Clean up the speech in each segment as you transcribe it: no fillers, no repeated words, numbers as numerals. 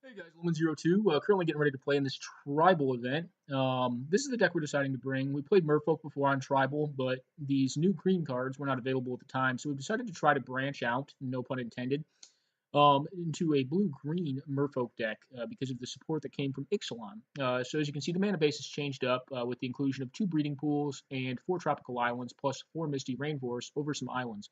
Hey guys, Lemon02. Currently getting ready to play in this tribal event. This is the deck we're deciding to bring. We played Merfolk before on tribal, but these new green cards were not available at the time, so we decided to try to branch out, no pun intended, into a blue-green Merfolk deck because of the support that came from Ixalan. So as you can see, the mana base has changed up with the inclusion of 2 breeding pools and 4 tropical islands, plus 4 misty rainforests over some islands.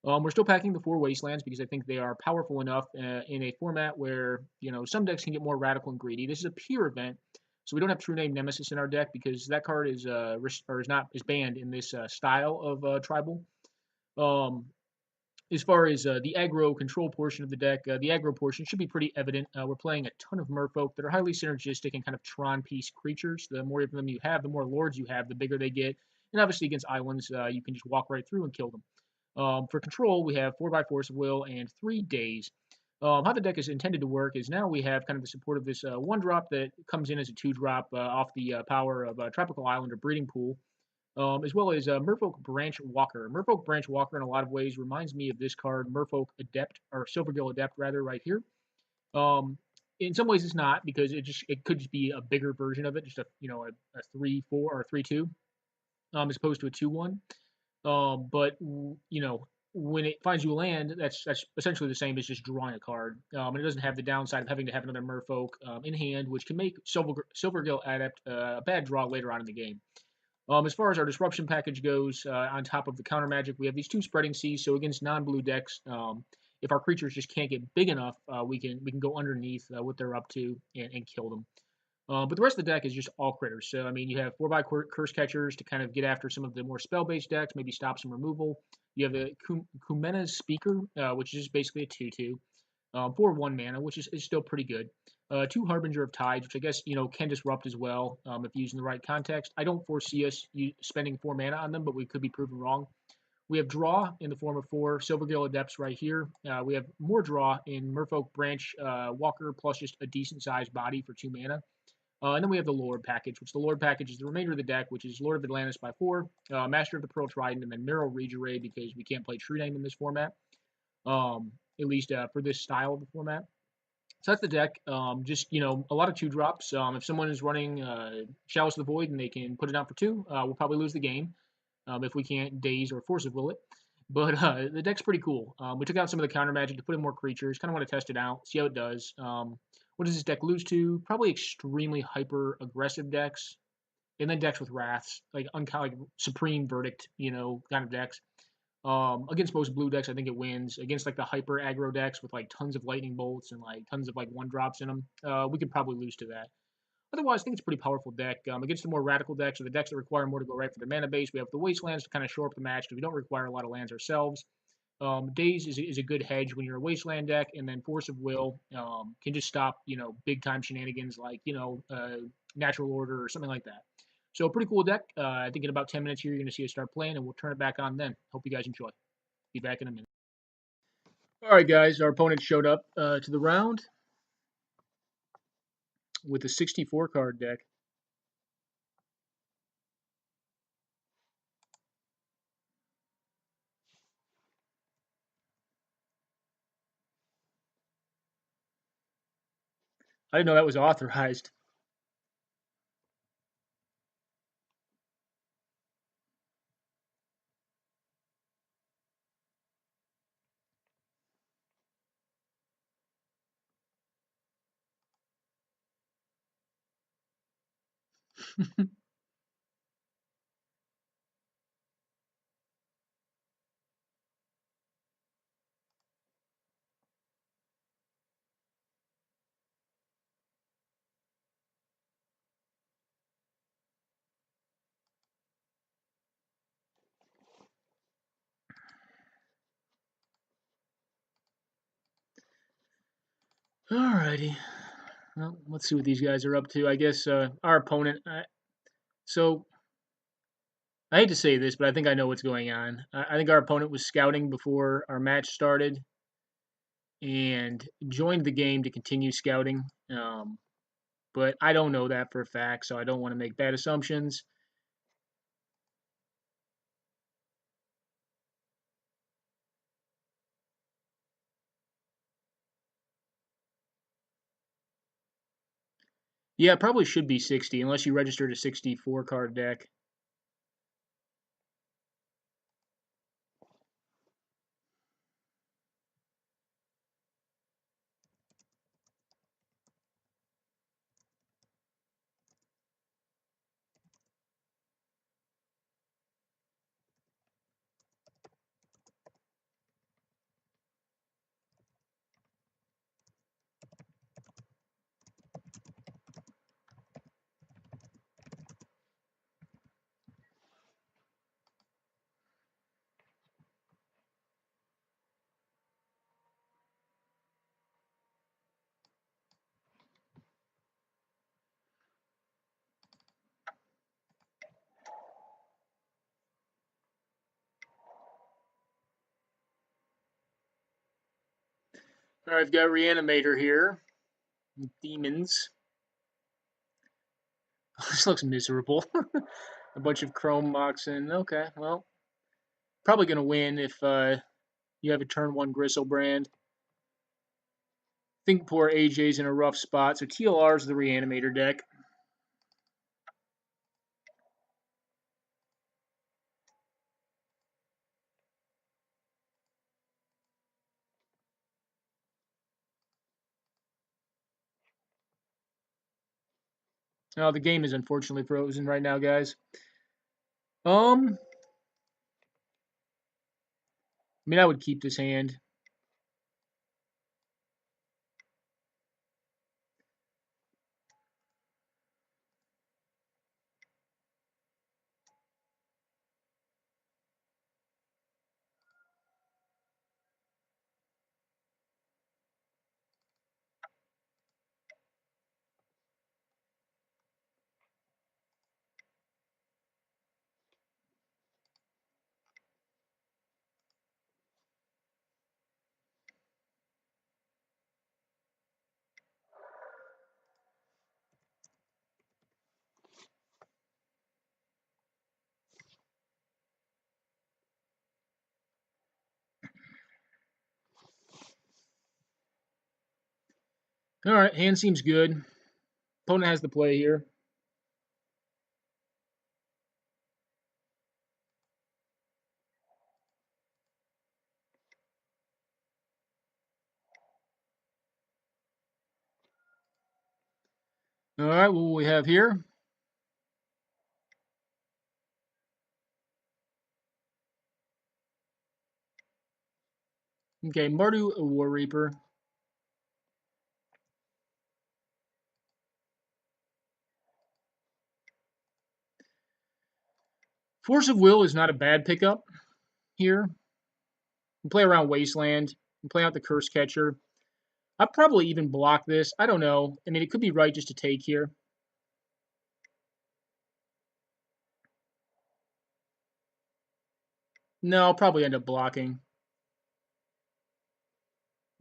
We're still packing the 4 wastelands because I think they are powerful enough in a format where some decks can get more radical and greedy. This is a pure event, so we don't have True Name Nemesis in our deck because that card is banned in this style of tribal. Um, as far as the aggro control portion of the deck, the aggro portion should be pretty evident. We're playing a ton of Merfolk that are highly synergistic and kind of Tron piece creatures. The more of them you have, the more lords you have, the bigger they get. And obviously against islands, you can just walk right through and kill them. For control, we have 4 by Force of Will and 3 Days. How the deck is intended to work is now we have kind of the support of this 1 drop that comes in as a 2 drop off the power of Tropical Island or Breeding Pool, as well as Merfolk Branch Walker. Merfolk Branch Walker, in a lot of ways, reminds me of this card, Merfolk Adept, or Silvergill Adept, rather, right here. Um, in some ways, it's not because it could just be a bigger version of it, just a 3/4 or a 3/2, as opposed to a 2/1. But when it finds you land, that's essentially the same as just drawing a card. And it doesn't have the downside of having to have another Merfolk in hand, which can make Silvergill Adept a bad draw later on in the game. As far as our disruption package goes, on top of the counter magic, we have these 2 spreading seas. So against non-blue decks, if our creatures just can't get big enough, we can go underneath what they're up to and kill them. But the rest of the deck is just all critters. So, I mean, you have 4 by Curse Catchers to kind of get after some of the more spell-based decks, maybe stop some removal. You have the Kumena's Speaker, which is just basically a 2/2 for 1 mana, which is still pretty good. 2 Harbinger of Tides, which I guess, can disrupt as well if used in the right context. I don't foresee us spending 4 mana on them, but we could be proven wrong. We have draw in the form of 4 Silvergill Adepts right here. We have more draw in Merfolk Branch Walker plus just a decent sized body for 2 mana. And then we have the Lord package, which the Lord package is the remainder of the deck, which is Lord of Atlantis by 4, Master of the Pearl Trident, and then Merrill Regeray because we can't play True Name in this format, at least for this style of the format. So that's the deck. Just a lot of 2 drops. If someone is running Chalice of the Void and they can put it down for 2, we'll probably lose the game. If we can't Daze or Force of Will it. But the deck's pretty cool. We took out some of the counter magic to put in more creatures. Kind of want to test it out, see how it does. What does this deck lose to? Probably extremely hyper aggressive decks, and then decks with wraths, like Supreme Verdict, kind of decks. Against most blue decks, I think it wins. Against like the hyper aggro decks with like tons of lightning bolts and like tons of like 1 drops in them, we could probably lose to that. Otherwise, I think it's a pretty powerful deck. Against the more radical decks or the decks that require more to go right for the mana base, we have the Wastelands to kind of shore up the match because we don't require a lot of lands ourselves. Daze is a good hedge when you're a Wasteland deck, and then Force of Will can just stop, big time shenanigans like, Natural Order or something like that. So, pretty cool deck. I think in about 10 minutes here, you're going to see us start playing, and we'll turn it back on then. Hope you guys enjoy. Be back in a minute. All right, guys, our opponent showed up to the round with a 64 card deck. I didn't know that was authorized. Alrighty. Well, let's see what these guys are up to. I guess our opponent. So I hate to say this, but I think I know what's going on. I think our opponent was scouting before our match started and joined the game to continue scouting. But I don't know that for a fact, so I don't want to make bad assumptions. Yeah, it probably should be 60 unless you registered a 64 card deck. All right, I've got Reanimator here. Demons. This looks miserable. A bunch of chrome moxen. Okay, well, probably going to win if you have a turn 1 Gristlebrand. I think poor AJ's in a rough spot, so TLR's the Reanimator deck. Oh, the game is unfortunately frozen right now, guys. I mean, I would keep this hand. All right, hand seems good. Opponent has the play here. All right, what we have here? Okay, Mardu, a War Reaper. Force of Will is not a bad pickup here. You can play around Wasteland. You can play out the Curse Catcher. I'd probably even block this. I don't know. I mean, it could be right just to take here. No, I'll probably end up blocking.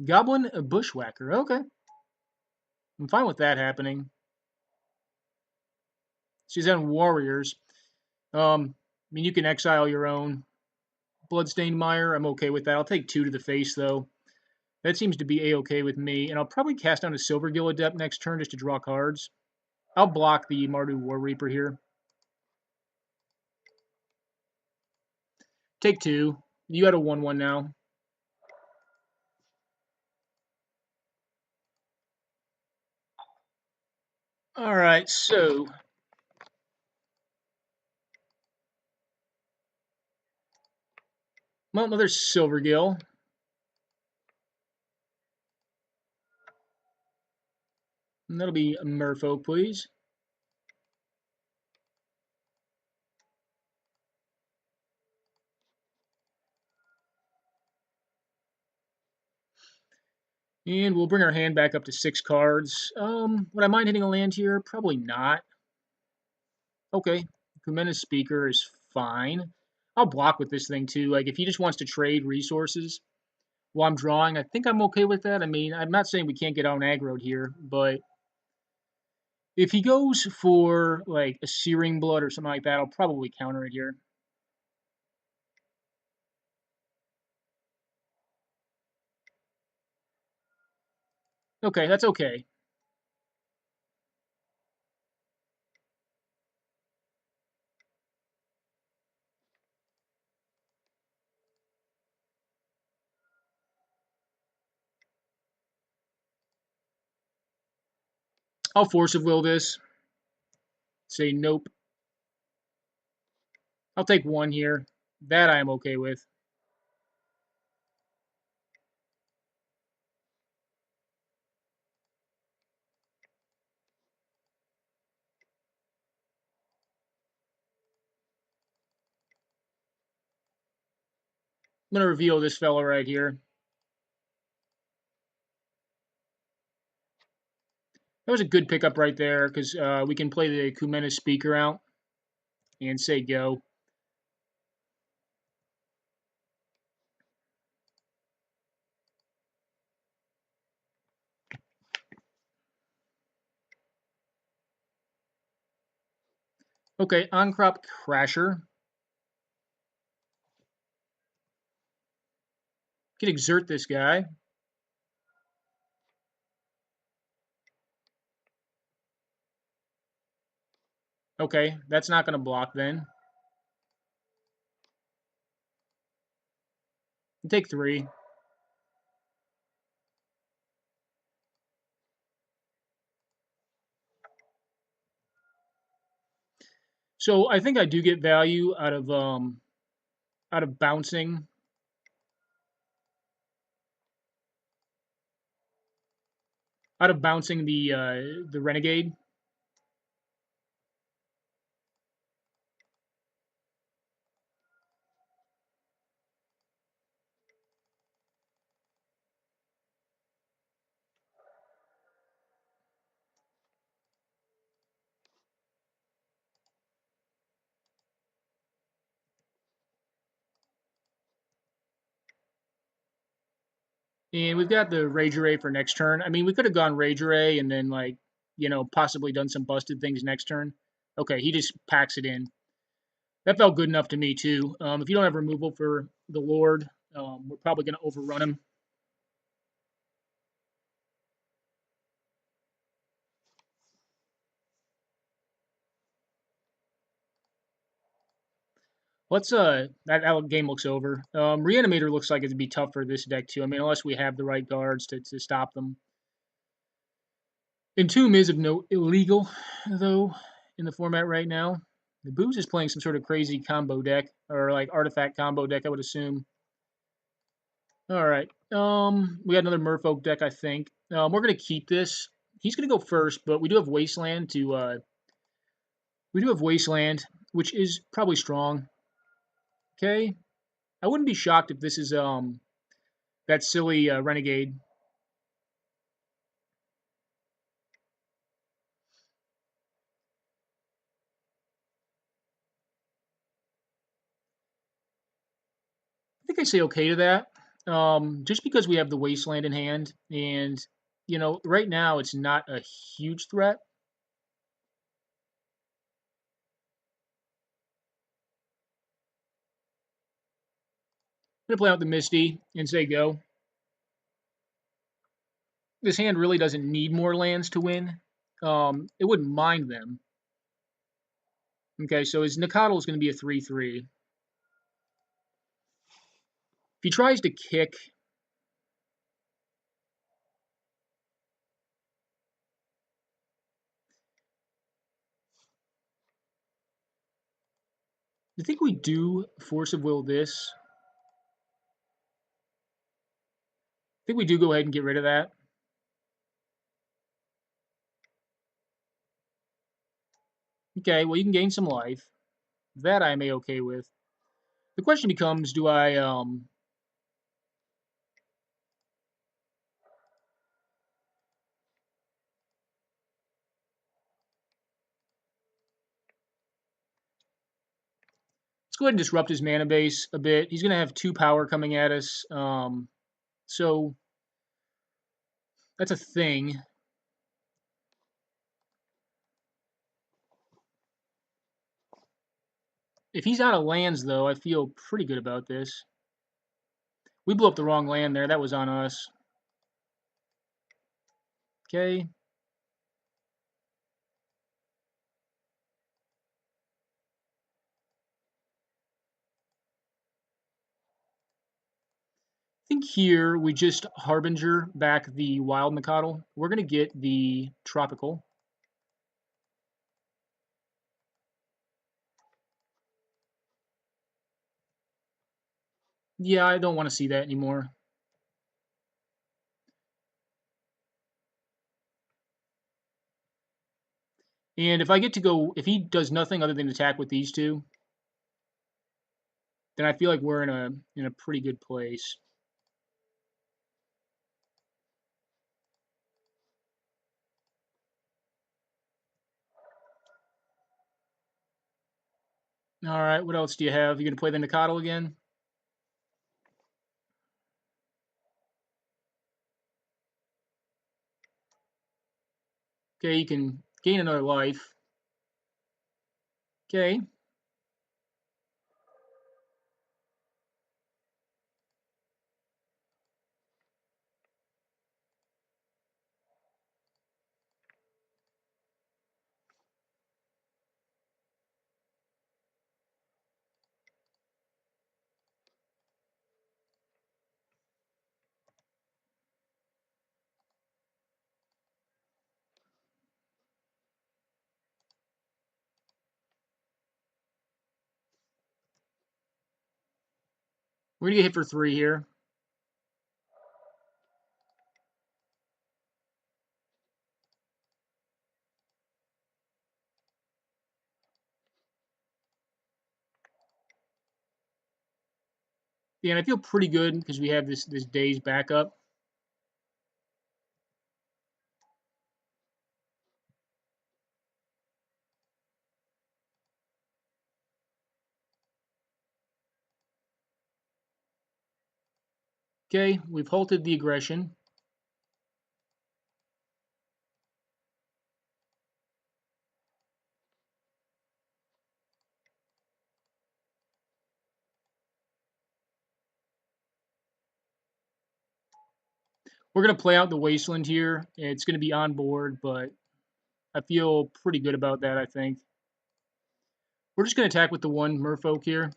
Goblin, a Bushwhacker. Okay. I'm fine with that happening. She's on Warriors. I mean, you can exile your own. Bloodstained Mire, I'm okay with that. I'll take 2 to the face, though. That seems to be a-okay with me. And I'll probably cast down a Silvergill Adept next turn just to draw cards. I'll block the Mardu War Reaper here. Take 2. You got a 1-1 now. All right, so well, another Silvergill. And that'll be a Merfolk, please. And we'll bring our hand back up to 6 cards. Would I mind hitting a land here? Probably not. Okay, Kumena's Speaker is fine. I'll block with this thing too. Like if he just wants to trade resources while I'm drawing, I think I'm okay with that. I mean, I'm not saying we can't get on aggroed here, but if he goes for like a Searing Blood or something like that, I'll probably counter it here. Okay, that's okay. I'll force of will this. Say nope. I'll take 1 here. That I am okay with. I'm going to reveal this fella right here. That was a good pickup right there because we can play the Kumena speaker out and say go. Okay, on-crop crasher. Can exert this guy. Okay, that's not going to block then. Take 3. So I think I do get value out of bouncing. Out of bouncing the renegade. And we've got the Rage Array for next turn. I mean, we could have gone Rage Array and then, like, you know, possibly done some busted things next turn. Okay, he just packs it in. That felt good enough to me, too. If you don't have removal for the Lord, we're probably going to overrun him. Let's that game looks over. Reanimator looks like it'd be tough for this deck too. I mean, unless we have the right guards to stop them. Entomb is of no illegal though in the format right now. The Booze is playing some sort of crazy combo deck or like artifact combo deck, I would assume. All right. We got another Merfolk deck, I think. We're gonna keep this. He's gonna go first, but we do have Wasteland to. We do have Wasteland, which is probably strong. Okay. I wouldn't be shocked if this is that silly Renegade. I think I say okay to that. Just because we have the Wasteland in hand, and you know, right now it's not a huge threat. I'm gonna play out the Misty and say go. This hand really doesn't need more lands to win. It wouldn't mind them. Okay, so his Nakatl is going to be a 3/3. If he tries to kick, I think we do Force of Will this. I think we do go ahead and get rid of that. Okay, well, you can gain some life. That I am okay with. The question becomes, do I let's go ahead and disrupt his mana base a bit. He's going to have 2 power coming at us. So that's a thing. If he's out of lands, though, I feel pretty good about this. We blew up the wrong land there. That was on us. Okay. I think here we just Harbinger back the Wild Nakatl. We're going to get the Tropical. Yeah, I don't want to see that anymore. And if I get to go, if he does nothing other than attack with these two, then I feel like we're in a pretty good place. All right, what else do you have? You gonna play the Nikado again? Okay, you can gain another life. Okay, we're gonna get hit for 3 here. Yeah, and I feel pretty good because we have this day's backup. Okay, we've halted the aggression. We're gonna play out the wasteland here. It's gonna be on board, but I feel pretty good about that. I think we're just gonna attack with the one Merfolk here.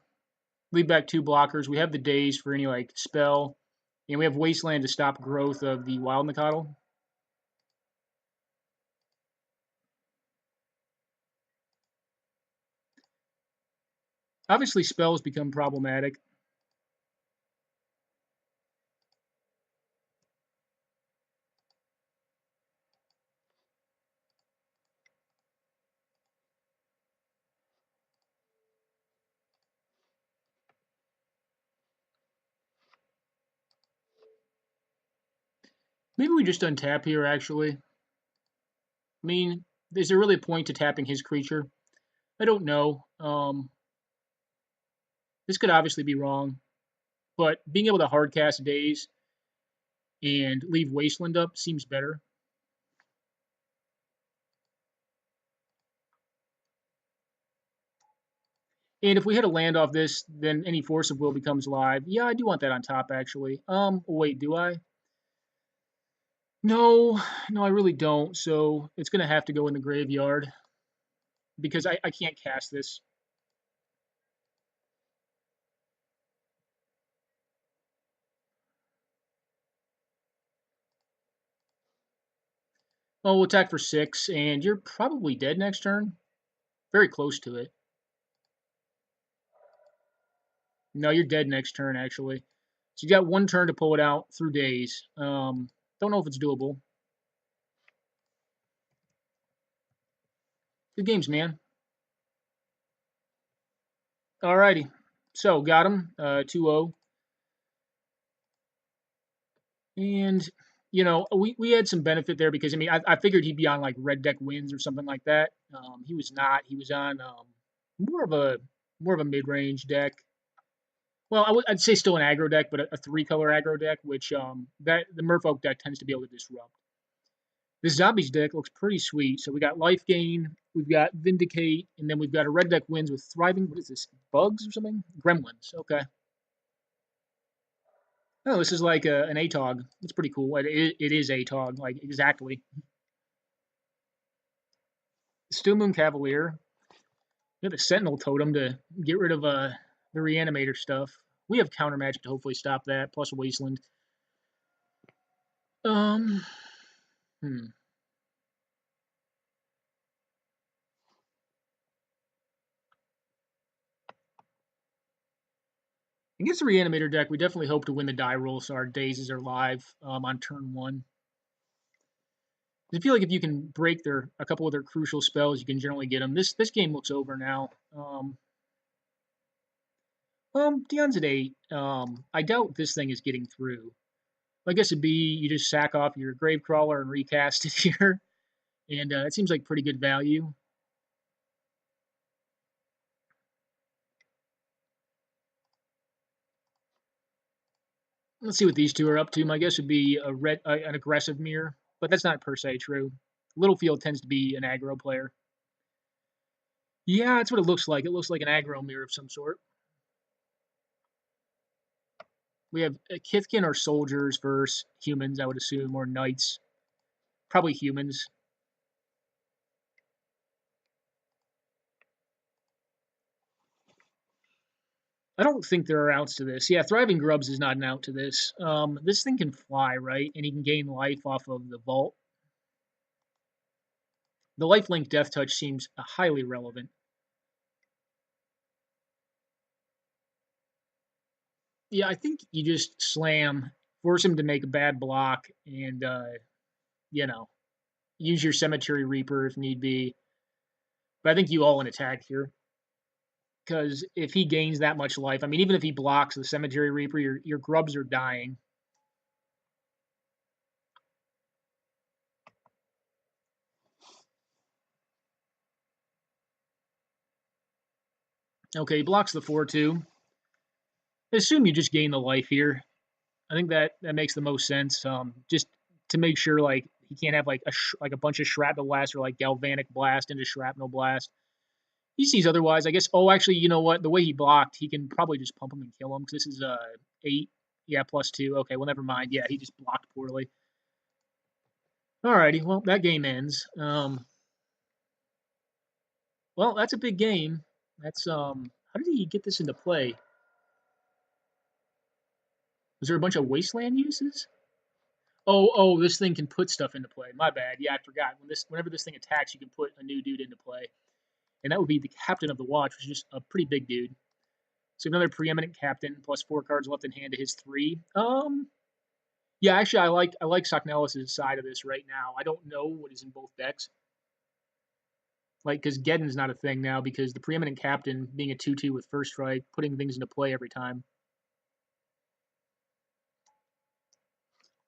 Leave back 2 blockers. We have the days for any like spell, and we have wasteland to stop growth of the wild Nikado. Obviously, spells become problematic. Maybe we just untap here, actually. I mean, is there really a point to tapping his creature? I don't know. This could obviously be wrong, but being able to hardcast days and leave Wasteland up seems better. And if we hit a land off this, then any Force of Will becomes live. Yeah, I do want that on top, actually. Wait, do I? No, no, I really don't. So it's going to have to go in the graveyard because I can't cast this. Oh, we'll attack for 6, and you're probably dead next turn. Very close to it. No, you're dead next turn, actually. So you got 1 turn to pull it out through days. Don't know if it's doable. Good games, man. Alrighty. So, got him. 2-0. And, we had some benefit there because, I mean, I figured he'd be on, like, red deck wins or something like that. He was not. He was on more of a more of a mid-range deck. Well, I'd say still an aggro deck, but a 3-color aggro deck, which that the Merfolk deck tends to be able to disrupt. This Zombies deck looks pretty sweet. So we got Life Gain, we've got Vindicate, and then we've got a red deck wins with Thriving. What is this? Bugs or something? Gremlins. Okay. Oh, this is like an ATOG. It's pretty cool. It is ATOG, like exactly. Still Moon Cavalier. We have a Sentinel Totem to get rid of the Reanimator stuff. We have counter magic to hopefully stop that, plus Wasteland. Um, hmm. Against the Reanimator deck, we definitely hope to win the die roll so our dazes are live on turn 1. I feel like if you can break a couple of their crucial spells, you can generally get them. This game looks over now. Dion's at 8. I doubt this thing is getting through. I guess it'd be you just sack off your Gravecrawler and recast it here, and it seems like pretty good value. Let's see what these two are up to. My guess would be an aggressive mirror, but that's not per se true. Littlefield tends to be an aggro player. Yeah, that's what it looks like. It looks like an aggro mirror of some sort. We have Kithkin or soldiers versus humans, I would assume, or knights. Probably humans. I don't think there are outs to this. Yeah, Thriving Grubs is not an out to this. This thing can fly, right? And he can gain life off of the vault. The lifelink Death Touch seems highly relevant. Yeah, I think you just slam, force him to make a bad block, and, use your Cemetery Reaper if need be. But I think you all in attack here. Because if he gains that much life, I mean, even if he blocks the Cemetery Reaper, your grubs are dying. Okay, he blocks the 4/2. I assume you just gain the life here. I think that makes the most sense. Just to make sure like he can't have like a bunch of shrapnel blast or like galvanic blast into shrapnel blast. He sees otherwise, I guess. Oh, actually, you know what? The way he blocked, he can probably just pump him and kill him because this is 8. Yeah, +2. Okay, well, never mind. Yeah, he just blocked poorly. Alrighty, well, that game ends. Well, that's a big game. That's how did he get this into play? Was there a bunch of wasteland uses? Oh, this thing can put stuff into play. My bad. Yeah, I forgot. Whenever this thing attacks, you can put a new dude into play, and that would be the captain of the watch, which is just a pretty big dude. So another preeminent captain plus 4 cards left in hand to his 3. Yeah, actually, I like Socknelis' side of this right now. I don't know what is in both decks. Like, because Geddon's not a thing now because the preeminent captain being a 2/2 with first strike, putting things into play every time.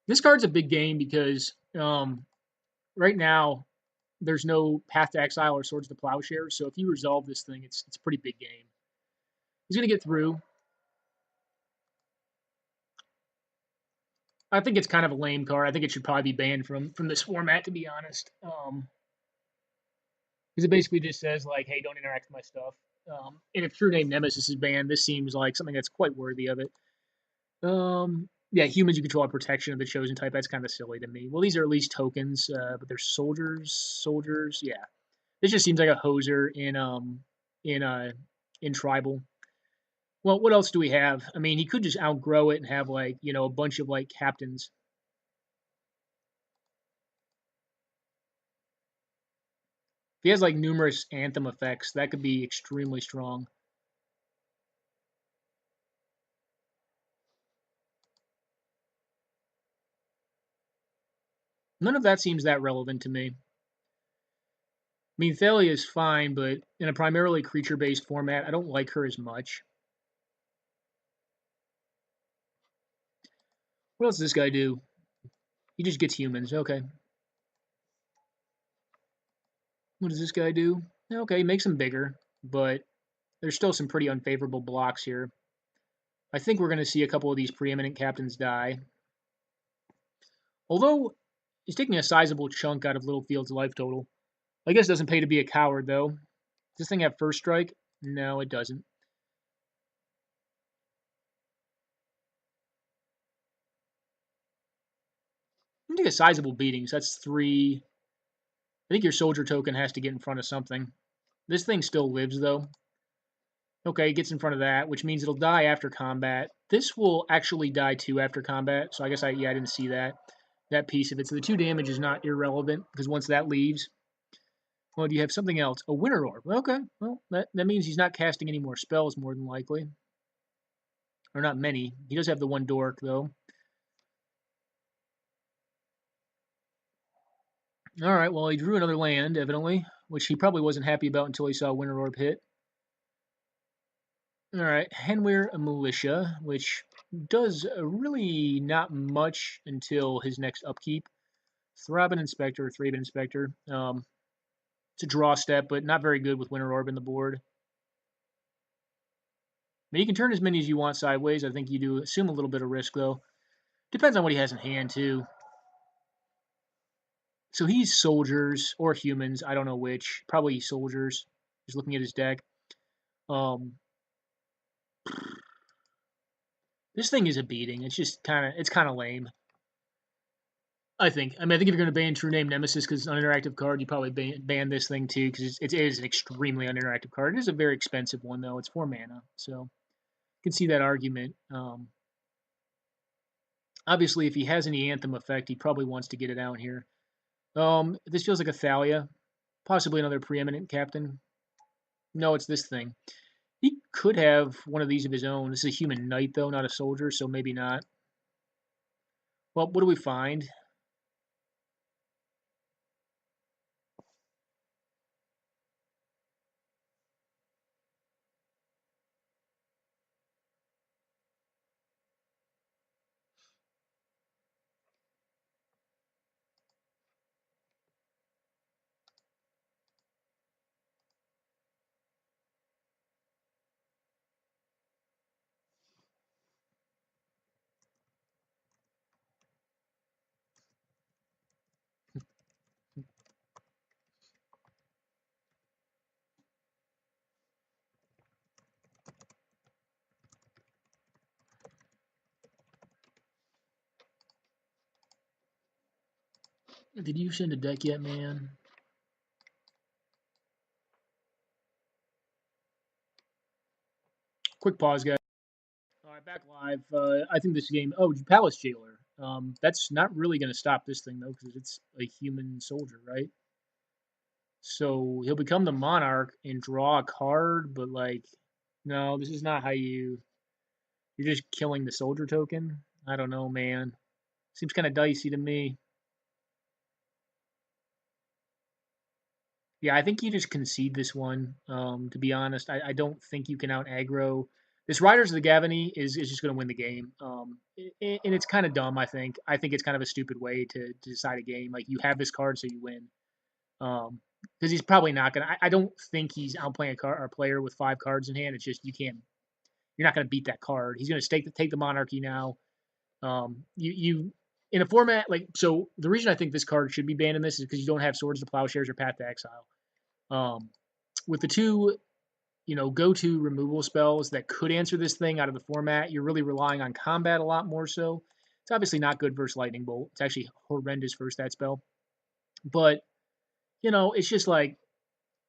This card's a big game because right now there's no Path to Exile or Swords to Plowshare. So if you resolve this thing, it's a pretty big game. He's gonna get through. I think it's kind of a lame card. I think it should probably be banned from this format, to be honest. Because it basically just says like, hey, don't interact with my stuff. And if True Name Nemesis is banned, this seems like something that's quite worthy of it. Yeah, humans you control have protection of the chosen type. That's kind of silly to me. Well, these are at least tokens, but they're soldiers. Yeah, this just seems like a hoser in tribal. Well, what else do we have? I mean, he could just outgrow it and have like a bunch of like captains. If he has like numerous anthem effects, that could be extremely strong. None of that seems that relevant to me. I mean, Thalia is fine, but in a primarily creature-based format, I don't like her as much. What else does this guy do? He just gets humans. Okay. What does this guy do? Okay, he makes them bigger, but there's still some pretty unfavorable blocks here. I think we're going to see a couple of these preeminent captains die. Although, he's taking a sizable chunk out of Littlefield's life total. I guess it doesn't pay to be a coward, though. Does this thing have first strike? No, it doesn't. I'm going to take a sizable beating, so that's 3. I think your soldier token has to get in front of something. This thing still lives, though. Okay, it gets in front of that, which means it'll die after combat. This will actually die too after combat, so I guess I didn't see that piece of it. So the 2 damage is not irrelevant, because once that leaves, well, do you have something else? A Winter Orb. Okay, well, that means he's not casting any more spells, more than likely. Or not many. He does have the one dork, though. All right, well, he drew another land, evidently, which he probably wasn't happy about until he saw Winter Orb hit. All right, Henweir Militia, which does really not much until his next upkeep. Thraben Inspector, Thraben Inspector. It's a draw step, but not very good with Winter Orb in the board. I mean, you can turn as many as you want sideways. I think you do assume a little bit of risk, though. Depends on what he has in hand, too. So he's soldiers or humans. I don't know which. Probably soldiers. Just looking at his deck. This thing is a beating. It's just it's kind of lame. I think. I mean, I think if you're going to ban True Name Nemesis because it's an uninteractive card, you probably ban this thing too because it is an extremely uninteractive card. It is a very expensive one though. It's 4 mana, so you can see that argument. Obviously, if he has any Anthem effect, he probably wants to get it out here. This feels like a Thalia, possibly another preeminent captain. No, it's this thing. He could have one of these of his own. This is a human knight though, not a soldier, so maybe not. Well, what do we find? Did you send a deck yet, man? Quick pause, guys. All right, back live. I think this game. Oh, Palace Jailer. That's not really going to stop this thing though, because it's a human soldier, right? So he'll become the monarch and draw a card, but like, no, this is not how you. You're just killing the soldier token. I don't know, man. Seems kind of dicey to me. Yeah, I think you just concede this one. To be honest, I don't think you can out aggro. This Riders of the Gavany is just going to win the game. And it's kind of dumb. I think it's kind of a stupid way to decide a game. Like you have this card, so you win. Because he's probably not going to. I don't think he's outplaying a player with 5 cards in hand. It's just you can't. You're not going to beat that card. He's going to take the monarchy now. You in a format like so. The reason I think this card should be banned in this is because you don't have Swords to Plowshares or Path to Exile. With the two, go-to removal spells that could answer this thing out of the format, you're really relying on combat a lot more so. It's obviously not good versus Lightning Bolt. It's actually horrendous versus that spell. But, it's just like,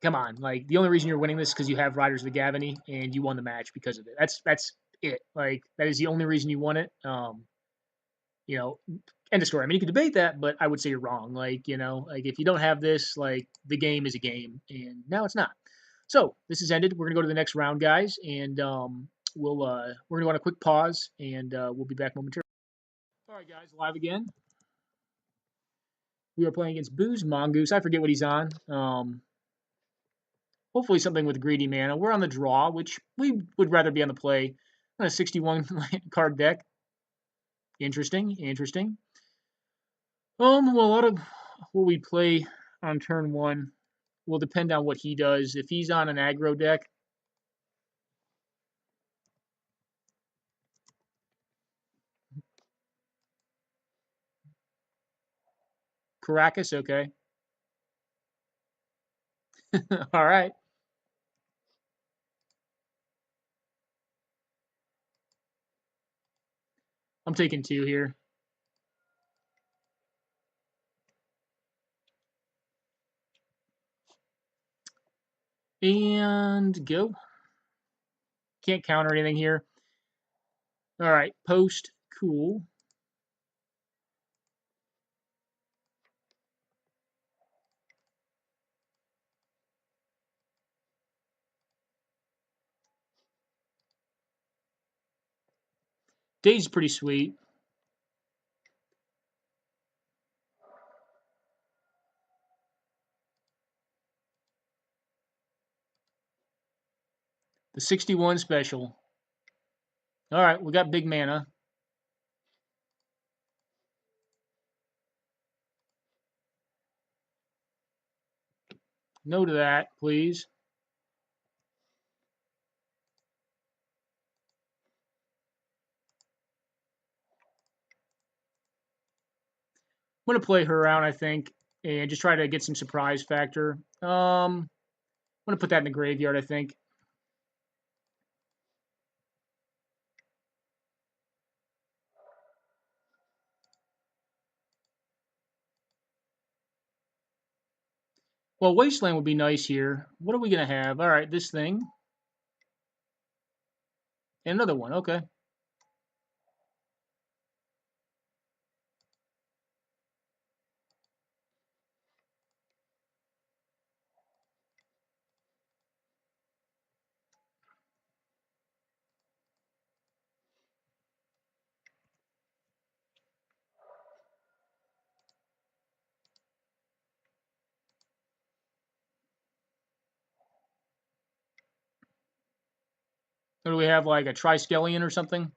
come on. Like, the only reason you're winning this is because you have Riders of the Gavany and you won the match because of it. That's it. Like, that is the only reason you won it. End of story. I mean, you could debate that, but I would say you're wrong. Like, like if you don't have this, like the game is a game, and now it's not. So this is ended. We're gonna go to the next round, guys, and we're gonna go on a quick pause, and we'll be back momentarily. All right, guys, live again. We are playing against Booze Mongoose. I forget what he's on. Hopefully something with greedy mana. We're on the draw, which we would rather be on the play. On a 61 card deck. Interesting. Well, a lot of what we play on turn 1 will depend on what he does. If he's on an aggro deck, Caracas, okay. All right. I'm taking 2 here. And go. Can't counter anything here. All right, post, cool. Daze is pretty sweet. The 61 special. All right, we got big mana. No to that, please. I'm going to play her out, I think, and just try to get some surprise factor. I'm going to put that in the graveyard, I think. Well, Wasteland would be nice here. What are we going to have? All right, this thing. And another one, okay. Or do we have like a Triskelion or something?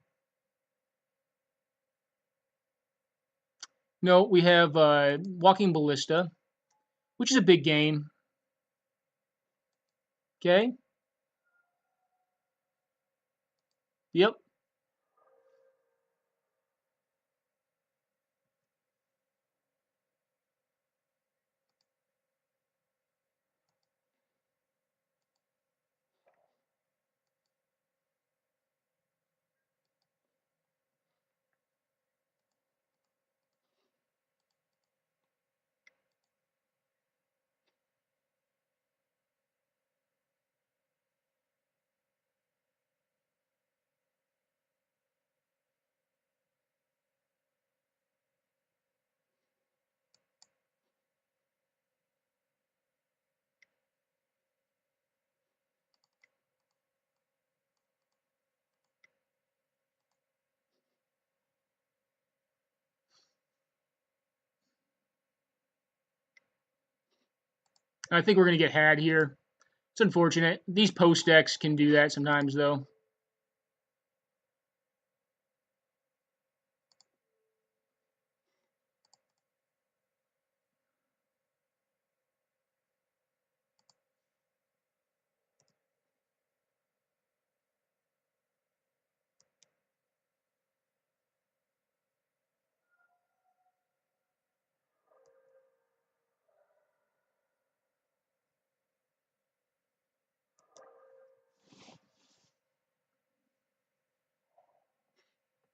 No, we have Walking Ballista, which is a big game. Okay. Yep. I think we're going to get had here. It's unfortunate. These post decks can do that sometimes, though.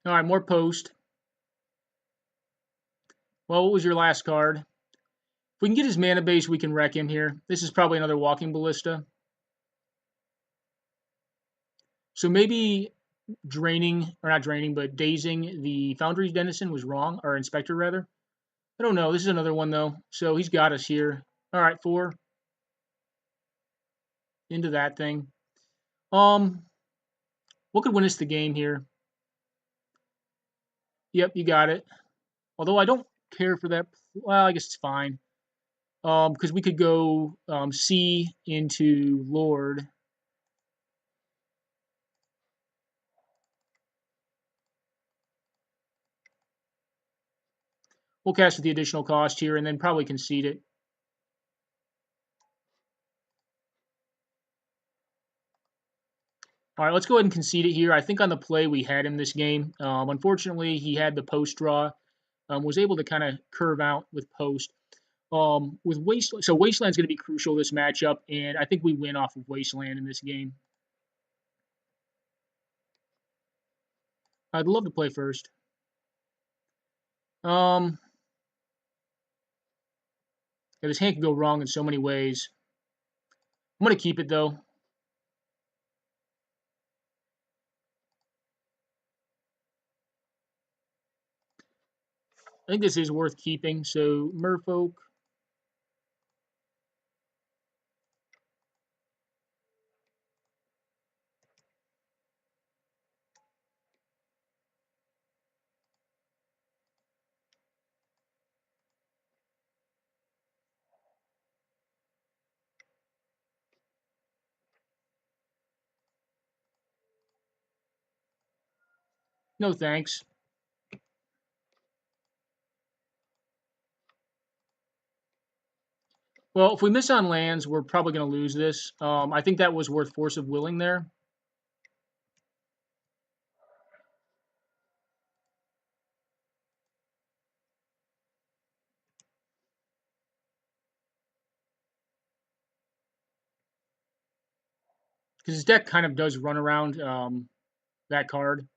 All right, more post. Well, what was your last card? If we can get his mana base, we can wreck him here. This is probably another Walking Ballista. So maybe draining, or not draining, but dazing the Foundry's Denizen was wrong, or Inspector rather. I don't know. This is another one though. So he's got us here. All right, 4 into that thing. What could win us the game here? Yep, you got it. Although I don't care for that. Well, I guess it's fine. Because we could go C into Lord. We'll cast with the additional cost here and then probably concede it. All right, let's go ahead and concede it here. I think on the play we had him this game. Unfortunately, he had the post draw. Was able to kind of curve out with post. With Wasteland, so Wasteland's going to be crucial this matchup, and I think we win off of Wasteland in this game. I'd love to play first. Yeah, this hand can go wrong in so many ways. I'm going to keep it, though. I think this is worth keeping. So, Merfolk. No thanks. Well, if we miss on lands, we're probably going to lose this. I think that was worth force of willing there. Because his deck kind of does run around that card.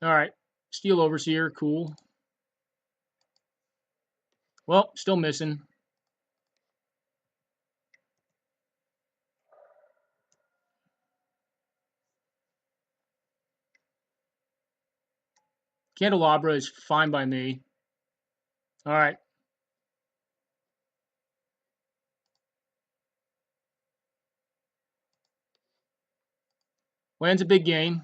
All right, Steel Overseer, cool. Well, still missing. Candelabra is fine by me. All right. Land's a big game.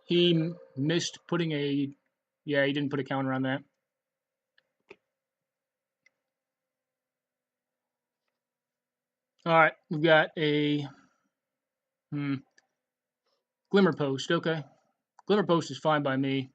He missed putting a... Yeah, he didn't put a counter on that. All right, we've got a Glimmer Post. Okay, Glimmer Post is fine by me.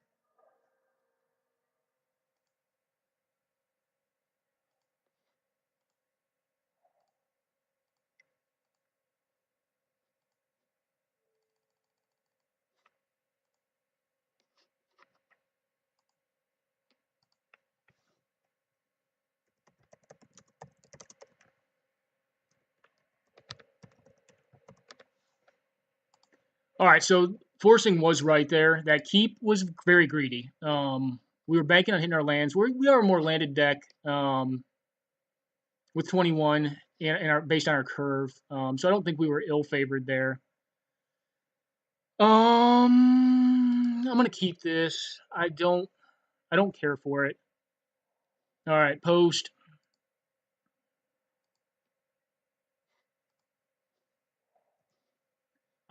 All right, so forcing was right there. That keep was very greedy. We were banking on hitting our lands. We are a more landed deck with 21 and our based on our curve. So I don't think we were ill favored there. I'm gonna keep this. I don't care for it. All right, post.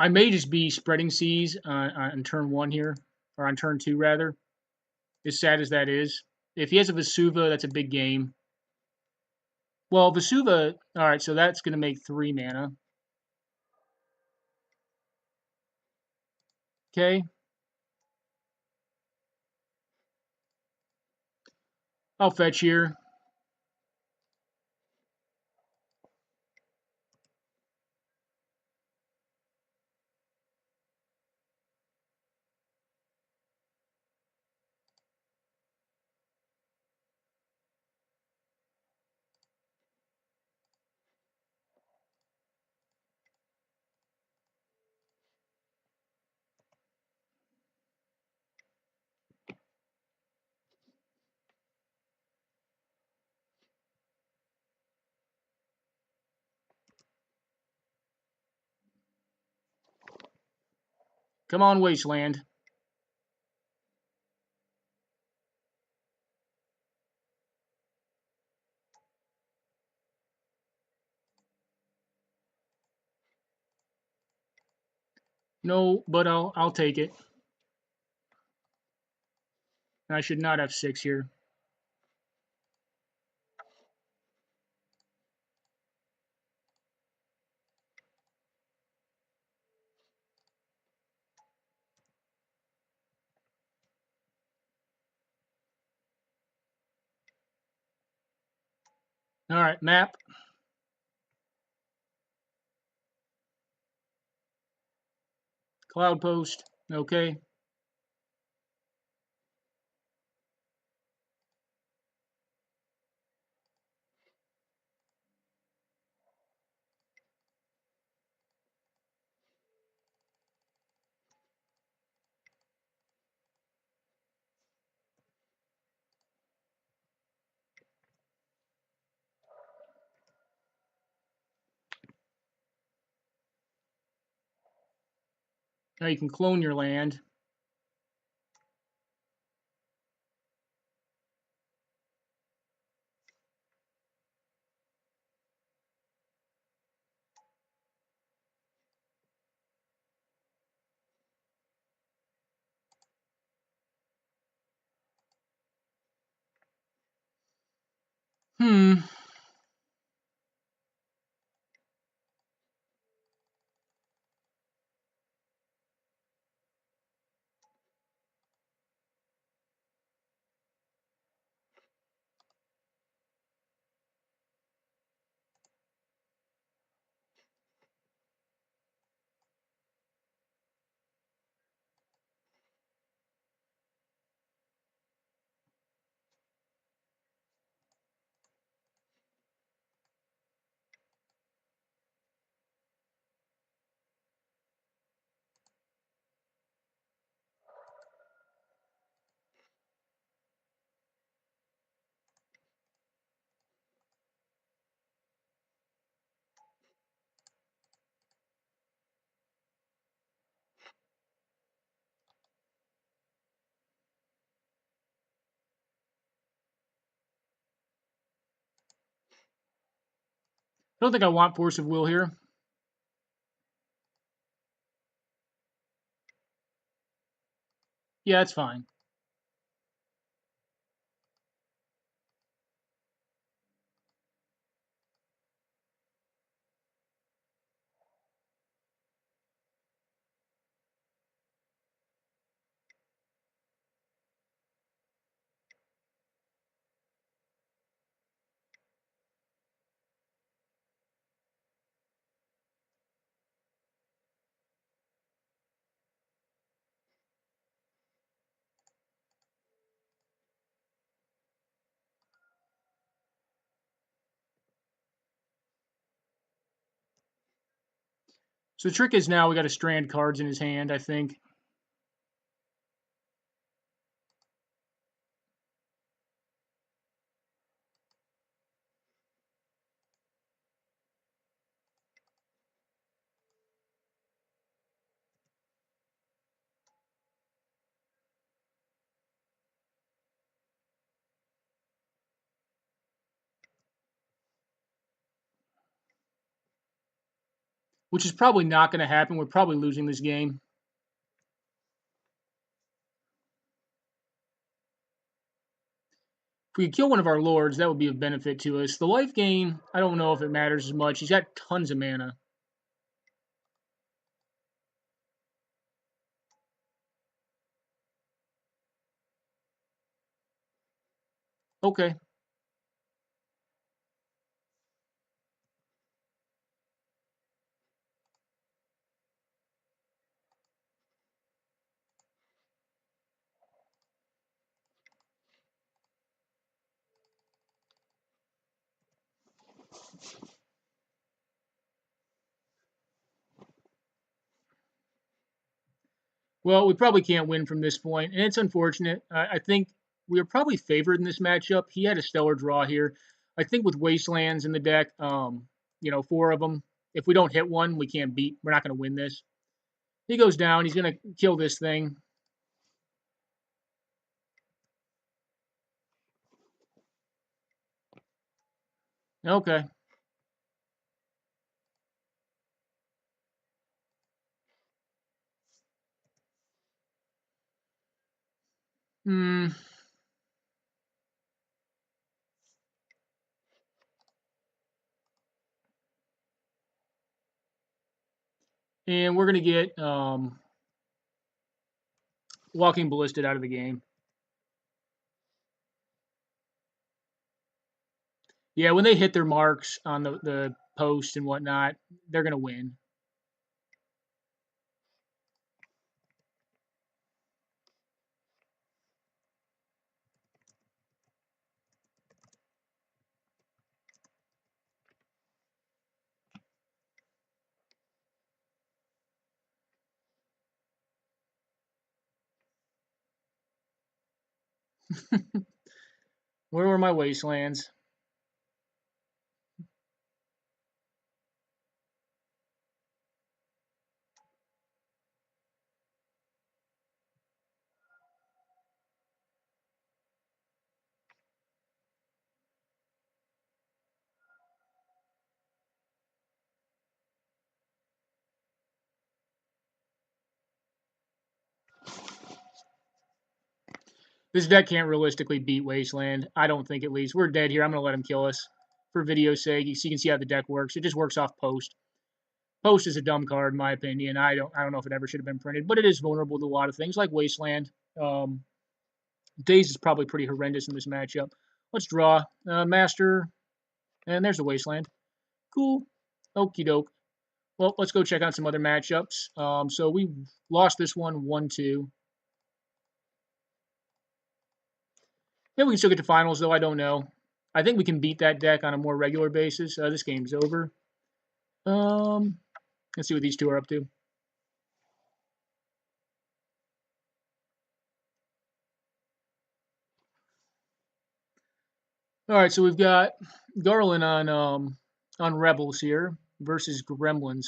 I may just be spreading seas on turn one here, or on turn two rather. As sad as that is, if he has a Vesuva, that's a big game. Well, Vesuva. All right, so that's gonna make 3 mana. Okay, I'll fetch here. Come on, Wasteland. No, but I'll take it. I should not have 6 here. All right, map. Cloud Post. Okay. Now you can clone your land. Hmm. I don't think I want force of will here. Yeah, that's fine. So the trick is now we got to strand cards in his hand, I think. Which is probably not going to happen. We're probably losing this game. If we could kill one of our lords, that would be of benefit to us. The life gain, I don't know if it matters as much. He's got tons of mana. Okay. Well, we probably can't win from this point, and it's unfortunate. I think we are probably favored in this matchup. He had a stellar draw here. I think with Wastelands in the deck, four of them. If we don't hit one, we can't beat. We're not going to win this. He goes down. He's going to kill this thing. Okay. Hmm. And we're going to get Walking Ballisted out of the game. Yeah, when they hit their marks on the post and whatnot, they're going to win. Where were my Wastelands? This deck can't realistically beat Wasteland. I don't think, at least. We're dead here. I'm going to let him kill us for video's sake. So you can see how the deck works. It just works off post. Post is a dumb card, in my opinion. I don't know if it ever should have been printed, but it is vulnerable to a lot of things, like Wasteland. Daze is probably pretty horrendous in this matchup. Let's draw. Master. And there's the Wasteland. Cool. Okie doke. Well, let's go check out some other matchups. So we lost this one 1-2. Maybe we can still get to finals, though. I don't know. I think we can beat that deck on a more regular basis. This game's over. Let's see what these two are up to. All right, so we've got Garland on Rebels here versus Gremlins.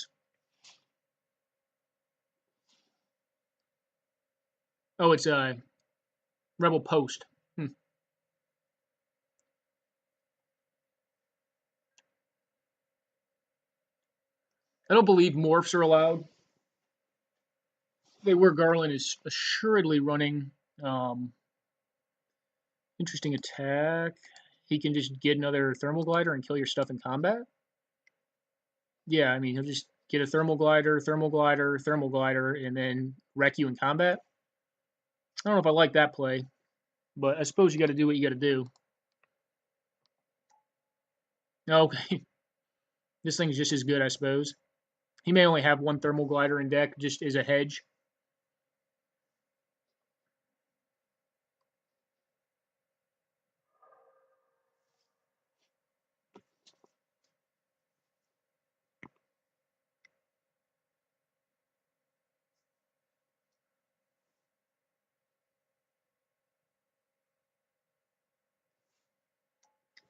Oh, it's Rebel Post. I don't believe morphs are allowed. They were Garland is assuredly running. Interesting attack. He can just get another thermal glider and kill your stuff in combat. Yeah, I mean he'll just get a thermal glider, and then wreck you in combat. I don't know if I like that play, but I suppose you got to do what you got to do. Okay, this thing's just as good, I suppose. He may only have one thermal glider in deck, just as a hedge.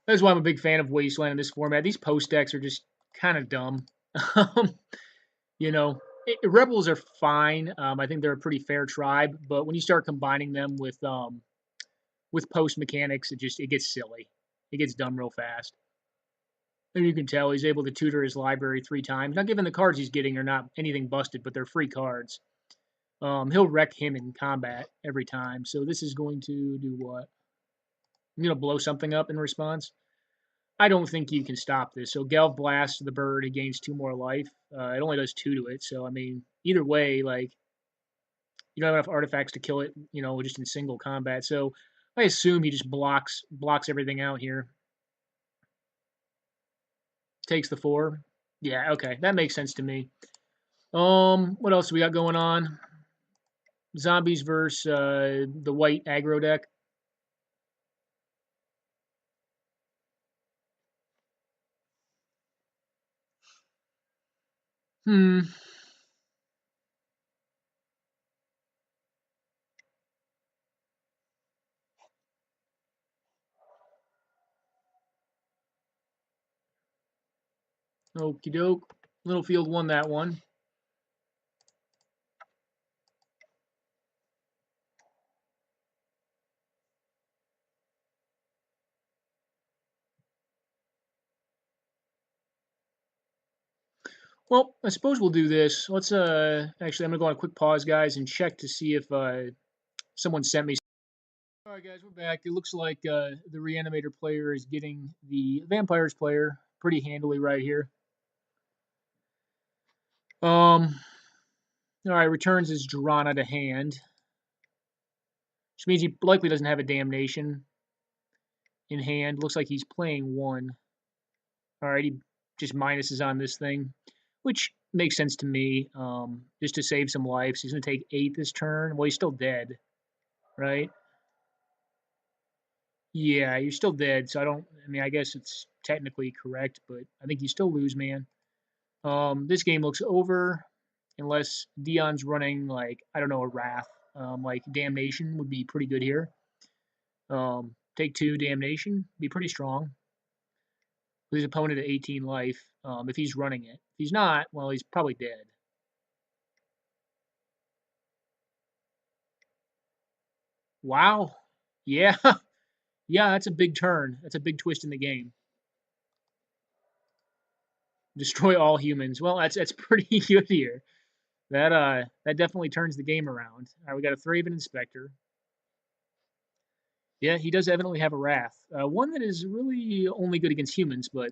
That's why I'm a big fan of Wasteland in this format. These post decks are just kind of dumb. You know, Rebels are fine. I think they're a pretty fair tribe, but when you start combining them with post mechanics, it gets silly. It gets dumb real fast. And you can tell he's able to tutor his library 3 times. Not given the cards he's getting are not anything busted, but they're free cards. He'll wreck him in combat every time. So this is going to do what? I'm going to blow something up in response. I don't think you can stop this. So Gelv blasts the bird. It gains 2 more life. It only does 2 to it. So, I mean, either way, like, you don't have enough artifacts to kill it, just in single combat. So I assume he just blocks everything out here. Takes the 4. Yeah, okay. That makes sense to me. What else do we got going on? Zombies versus the white aggro deck. Okie doke. Littlefield won that one. Well, I suppose we'll do this. Let's actually, I'm gonna go on a quick pause, guys, and check to see if someone sent me. All right, guys, we're back. It looks like the Reanimator player is getting the Vampires player pretty handily right here. All right, returns his Drana to hand, which means he likely doesn't have a Damnation in hand. Looks like he's playing 1. All right, he just minuses on this thing, which makes sense to me, just to save some life. So he's going to take 8 this turn. Well, he's still dead, right? Yeah, you're still dead, so I mean, I guess it's technically correct, but I think you still lose, man. This game looks over unless Dion's running, like, I don't know, a Wrath. Like, Damnation would be pretty good here. Take 2 Damnation, be pretty strong. With his opponent at 18 life, if he's running it. If he's not, well, he's probably dead. Wow. Yeah. Yeah, that's a big turn. That's a big twist in the game. Destroy all humans. Well, that's pretty good here. That definitely turns the game around. All right, we got a Thraben Inspector. Yeah, he does evidently have a Wrath. One that is really only good against humans, but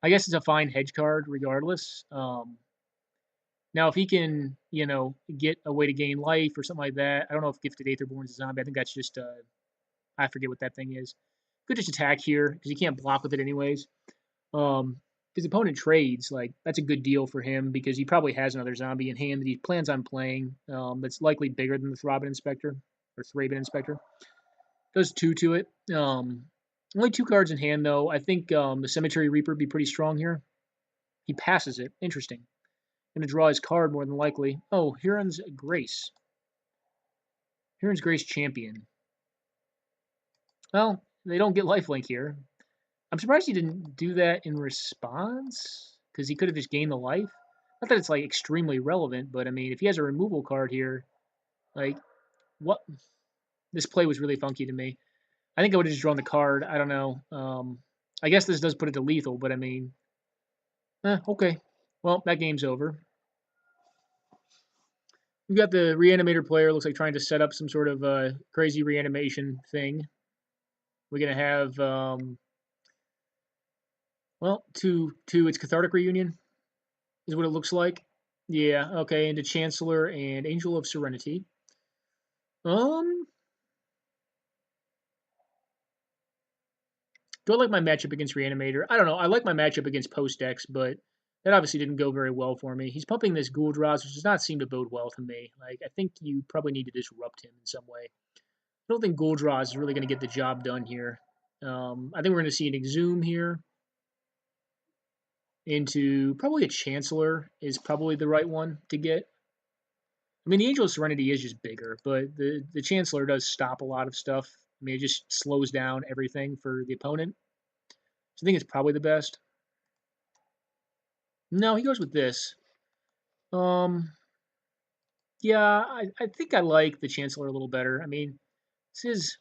I guess it's a fine hedge card regardless. Now, if he can, get a way to gain life or something like that, I don't know if Gifted Aetherborn's a zombie. I think that's just, I forget what that thing is. Could just attack here because he can't block with it anyways. Um, if his opponent trades, like that's a good deal for him because he probably has another zombie in hand that he plans on playing. That's likely bigger than the Throbbing Inspector or Thraben Inspector. Does two to it. Only two cards in hand though. I think the Cemetery Reaper would be pretty strong here. He passes it. Interesting. Gonna draw his card more than likely. Oh, Huron's Grace. Huron's Grace Champion. Well, they don't get lifelink here. I'm surprised he didn't do that in response, because he could have just gained the life. Not that it's like extremely relevant, but I mean, if he has a removal card here, like what? This play was really funky to me. I think I would have just drawn the card. I don't know. I guess this does put it to lethal, but I mean, okay. Well, that game's over. We've got the reanimator player. Looks like trying to set up some sort of crazy reanimation thing. We're gonna have it's Cathartic Reunion is what it looks like. Yeah, okay, into Chancellor and Angel of Serenity. Do I like my matchup against Reanimator? I don't know. I like my matchup against Post-X, but that obviously didn't go very well for me. He's pumping this Gouldras, which does not seem to bode well to me. Like, I think you probably need to disrupt him in some way. I don't think Gouldras is really going to get the job done here. I think we're going to see an Exhume here into probably a Chancellor is probably the right one to get. I mean, the Angel of Serenity is just bigger, but the Chancellor does stop a lot of stuff. I mean, it just slows down everything for the opponent. So I think it's probably the best. No, he goes with this. Yeah, I think I like the Chancellor a little better. I mean, it's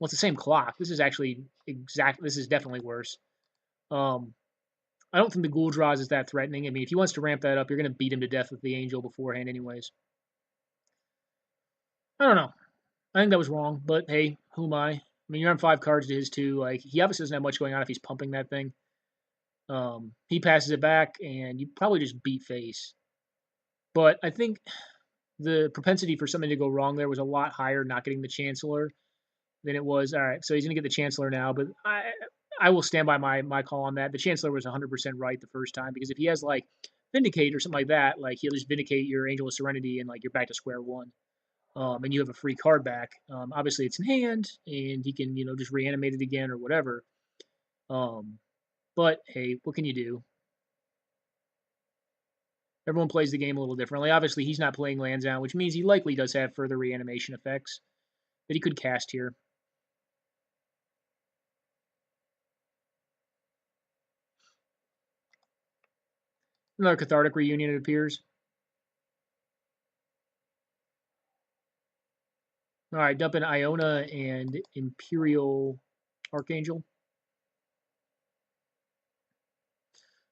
the same clock. This is actually this is definitely worse. I don't think the Ghoul Draws is that threatening. I mean, if he wants to ramp that up, you're going to beat him to death with the Angel beforehand anyways. I don't know. I think that was wrong, but hey, who am I? I mean, you're on 5 cards to his 2. Like, he obviously doesn't have much going on if he's pumping that thing. He passes it back, and you probably just beat face. But I think the propensity for something to go wrong there was a lot higher not getting the Chancellor than it was. All right, so he's going to get the Chancellor now, but I will stand by my call on that. The Chancellor was 100% right the first time, because if he has, like, Vindicate or something like that, like, he'll just Vindicate your Angel of Serenity, and, like, you're back to square one. And you have a free card back. Obviously, it's in hand, and he can, just reanimate it again or whatever. But, hey, what can you do? Everyone plays the game a little differently. Obviously, he's not playing Lansdowne, which means he likely does have further reanimation effects that he could cast here. Another Cathartic Reunion, it appears. All right, dump in Iona and Imperial Archangel.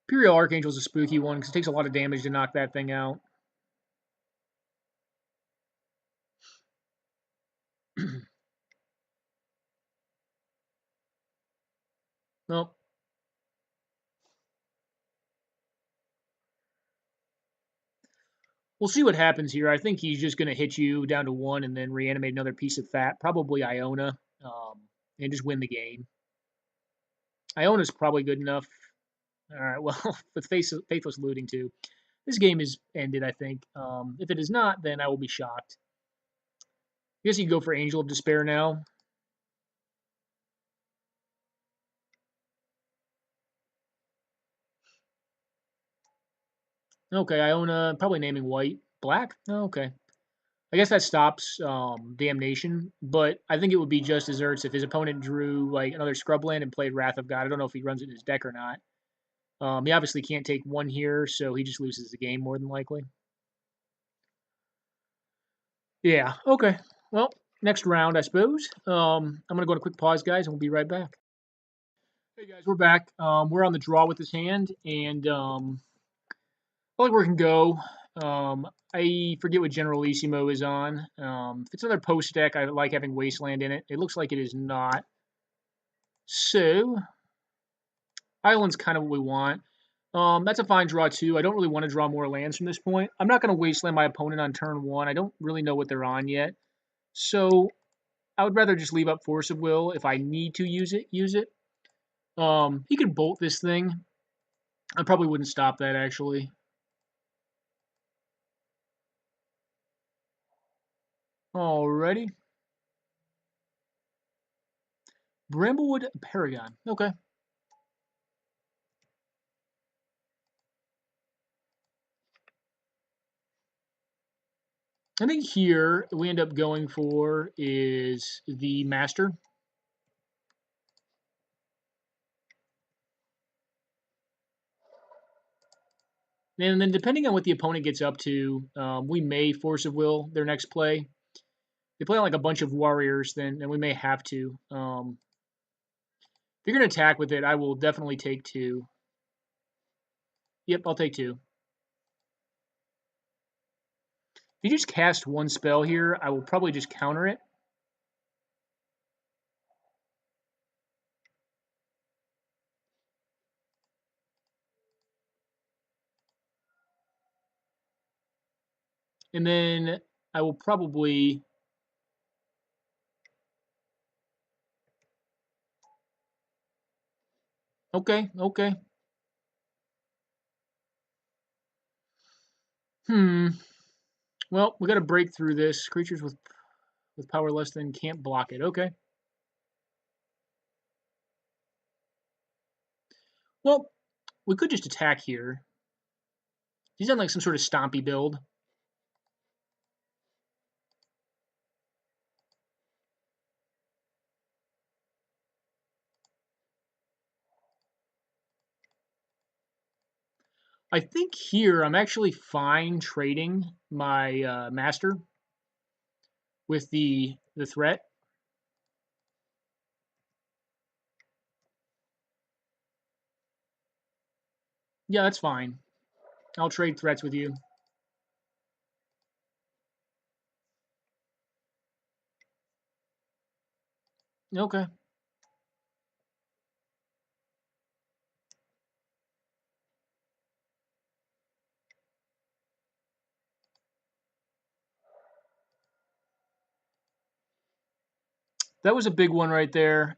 Imperial Archangel is a spooky one because it takes a lot of damage to knock that thing out. Nope. We'll see what happens here. I think he's just going to hit you down to 1 and then reanimate another piece of fat, probably Iona, and just win the game. Iona's probably good enough. All right, well, with Faithless Looting too. This game is ended, I think. If it is not, then I will be shocked. I guess you can go for Angel of Despair now. Okay, Iona, probably naming white. Black? Oh, okay. I guess that stops Damnation, but I think it would be just desserts if his opponent drew like another Scrubland and played Wrath of God. I don't know if he runs it in his deck or not. He obviously can't take 1 here, so he just loses the game more than likely. Yeah, okay. Well, next round, I suppose. I'm going to go on a quick pause, guys, and we'll be right back. Hey, guys, we're back. We're on the draw with this hand, and I like where it can go. I forget what Generalissimo is on. If it's another post deck, I like having Wasteland in it. It looks like it is not. So, Island's kind of what we want. That's a fine draw, too. I don't really want to draw more lands from this point. I'm not going to Wasteland my opponent on turn 1. I don't really know what they're on yet. So, I would rather just leave up Force of Will. If I need to use it, use it. He could bolt this thing. I probably wouldn't stop that, actually. Alrighty. Bramblewood Paragon. Okay. I think here we end up going for is the Master. And then depending on what the opponent gets up to, we may Force of Will their next play. If they play on like a bunch of warriors, then we may have to. If you're going to attack with it, I will definitely take 2. Yep, I'll take 2. If you just cast 1 spell here, I will probably just counter it. And then I will probably... Okay. Well, we got to break through this. Creatures with power less than can't block it. Okay. Well, we could just attack here. He's on like some sort of stompy build. I think here I'm actually fine trading my master with the threat. Yeah, that's fine. I'll trade threats with you. Okay. That was a big one right there.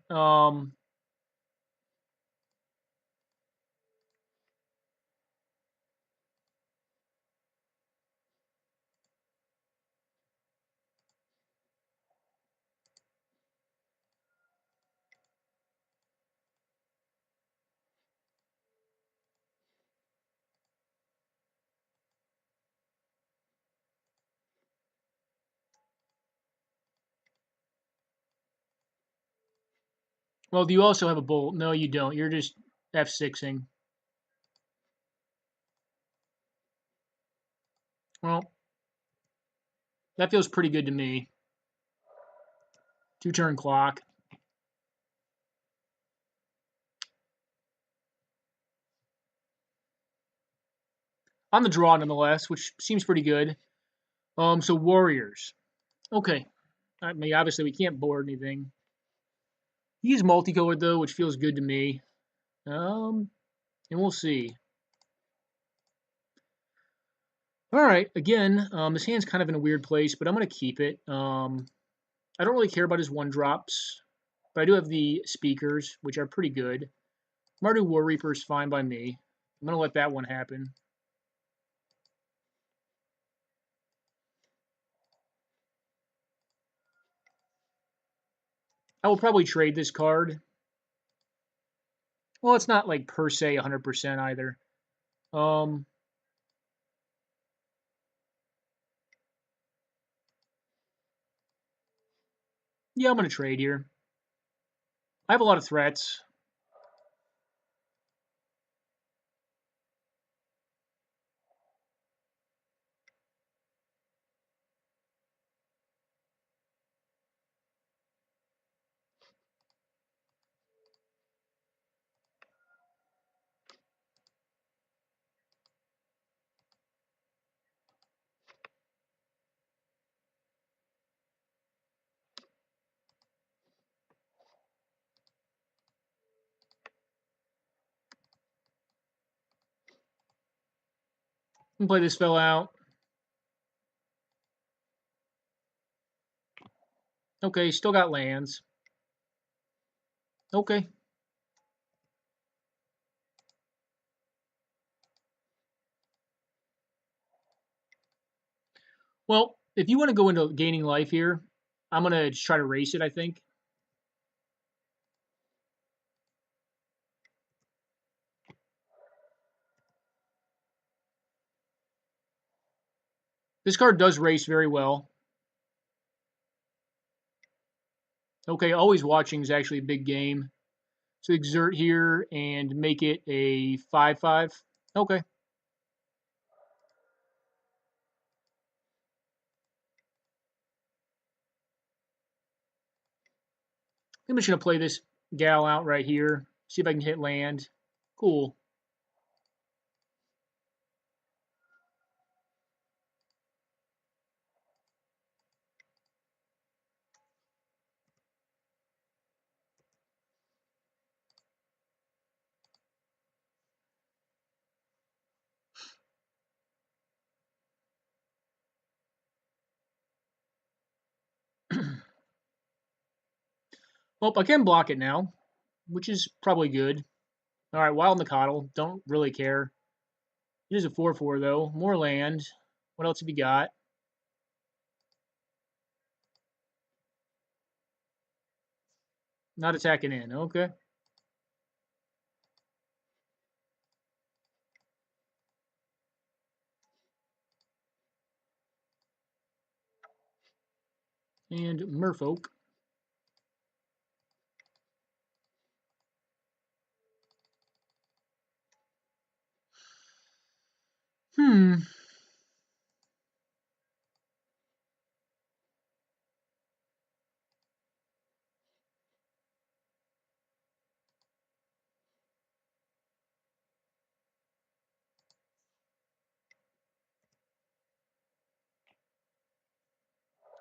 Well, do you also have a bolt? No, you don't. You're just F6ing. Well, that feels pretty good to me. 2-turn clock. On the draw, nonetheless, which seems pretty good. So Warriors. Okay. I mean, obviously we can't board anything. He's multicolored though, which feels good to me. And we'll see. All right. Again, this hand's kind of in a weird place, but I'm going to keep it. I don't really care about his 1-drops, but I do have the speakers, which are pretty good. Mardu War Reaper is fine by me. I'm going to let that one happen. I will probably trade this card. Well, it's not like per se 100% either. Yeah, I'm going to trade here. I have a lot of threats. Can play this fella out. Okay, still got lands. Okay. Well, if you want to go into gaining life here, I'm going to try to race it, I think. This card does race very well. Okay, always watching is actually a big game. So exert here and make it a 5/5. Okay. I'm just going to play this gal out right here. See if I can hit land. Cool. Well, I can block it now, which is probably good. All right, Wild Nicottle. Don't really care. It is a 4/4, though. More land. What else have you got? Not attacking in. Okay. And Merfolk. Hmm.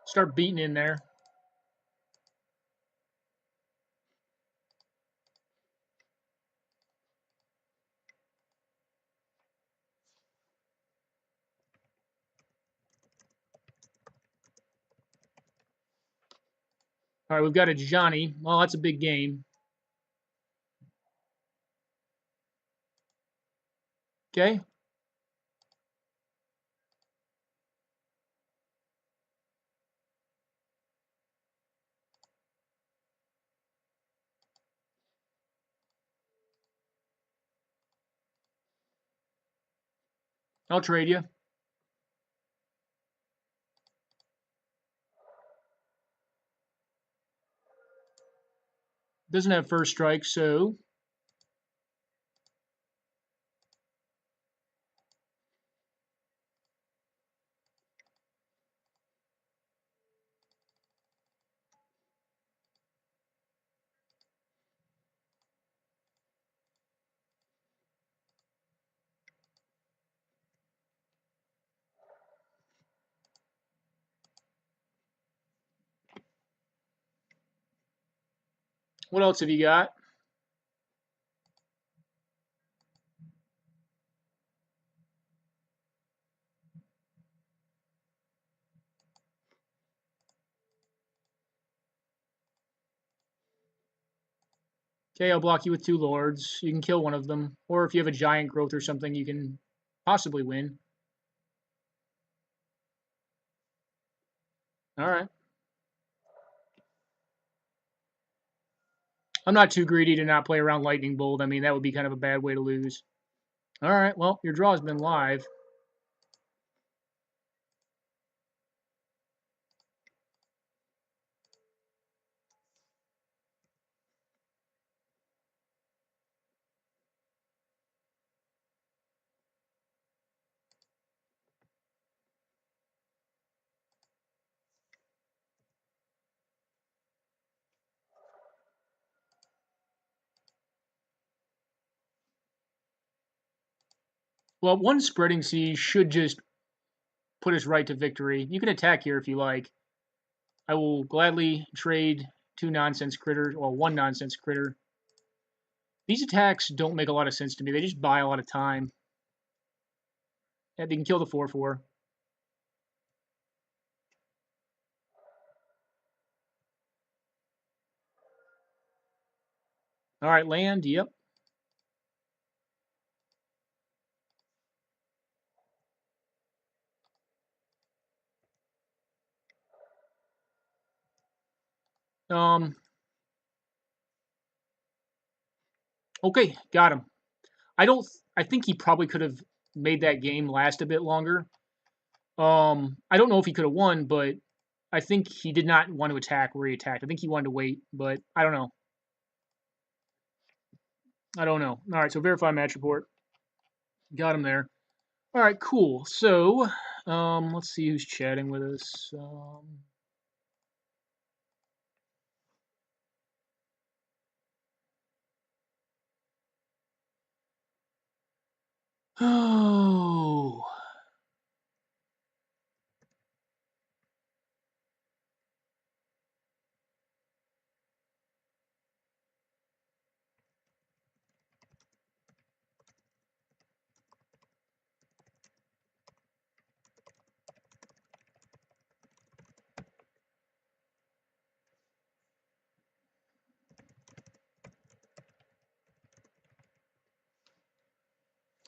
Start beating in there. All right, we've got a Johnny. Well, that's a big game. Okay. I'll trade you. Doesn't have first strike, so what else have you got? Okay, I'll block you with 2 lords. You can kill one of them. Or if you have a giant growth or something, you can possibly win. All right. I'm not too greedy to not play around Lightning Bolt. I mean, that would be kind of a bad way to lose. All right, well, your draw has been live. Well, one Spreading Siege should just put us right to victory. You can attack here if you like. I will gladly trade 2 nonsense critters, or 1 nonsense critter. These attacks don't make a lot of sense to me. They just buy a lot of time. And they can kill the 4/4. All right, land. Yep. Okay, got him. I don't. I think he probably could have made that game last a bit longer. I don't know if he could have won, but I think he did not want to attack where he attacked. I think he wanted to wait, but I don't know. I don't know. All right, so verify match report. Got him there. All right, cool. So, let's see who's chatting with us. Oh,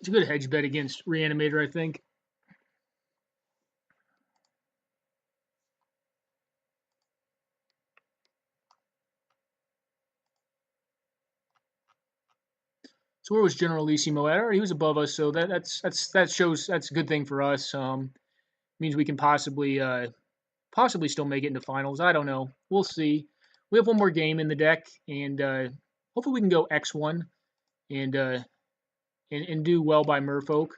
it's a good hedge bet against Reanimator, I think. So where was Generalissimo at? He was above us, so that shows that's a good thing for us. Means we can possibly still make it into finals. I don't know. We'll see. We have one more game in the deck, and hopefully we can go X1 and and do well by Merfolk.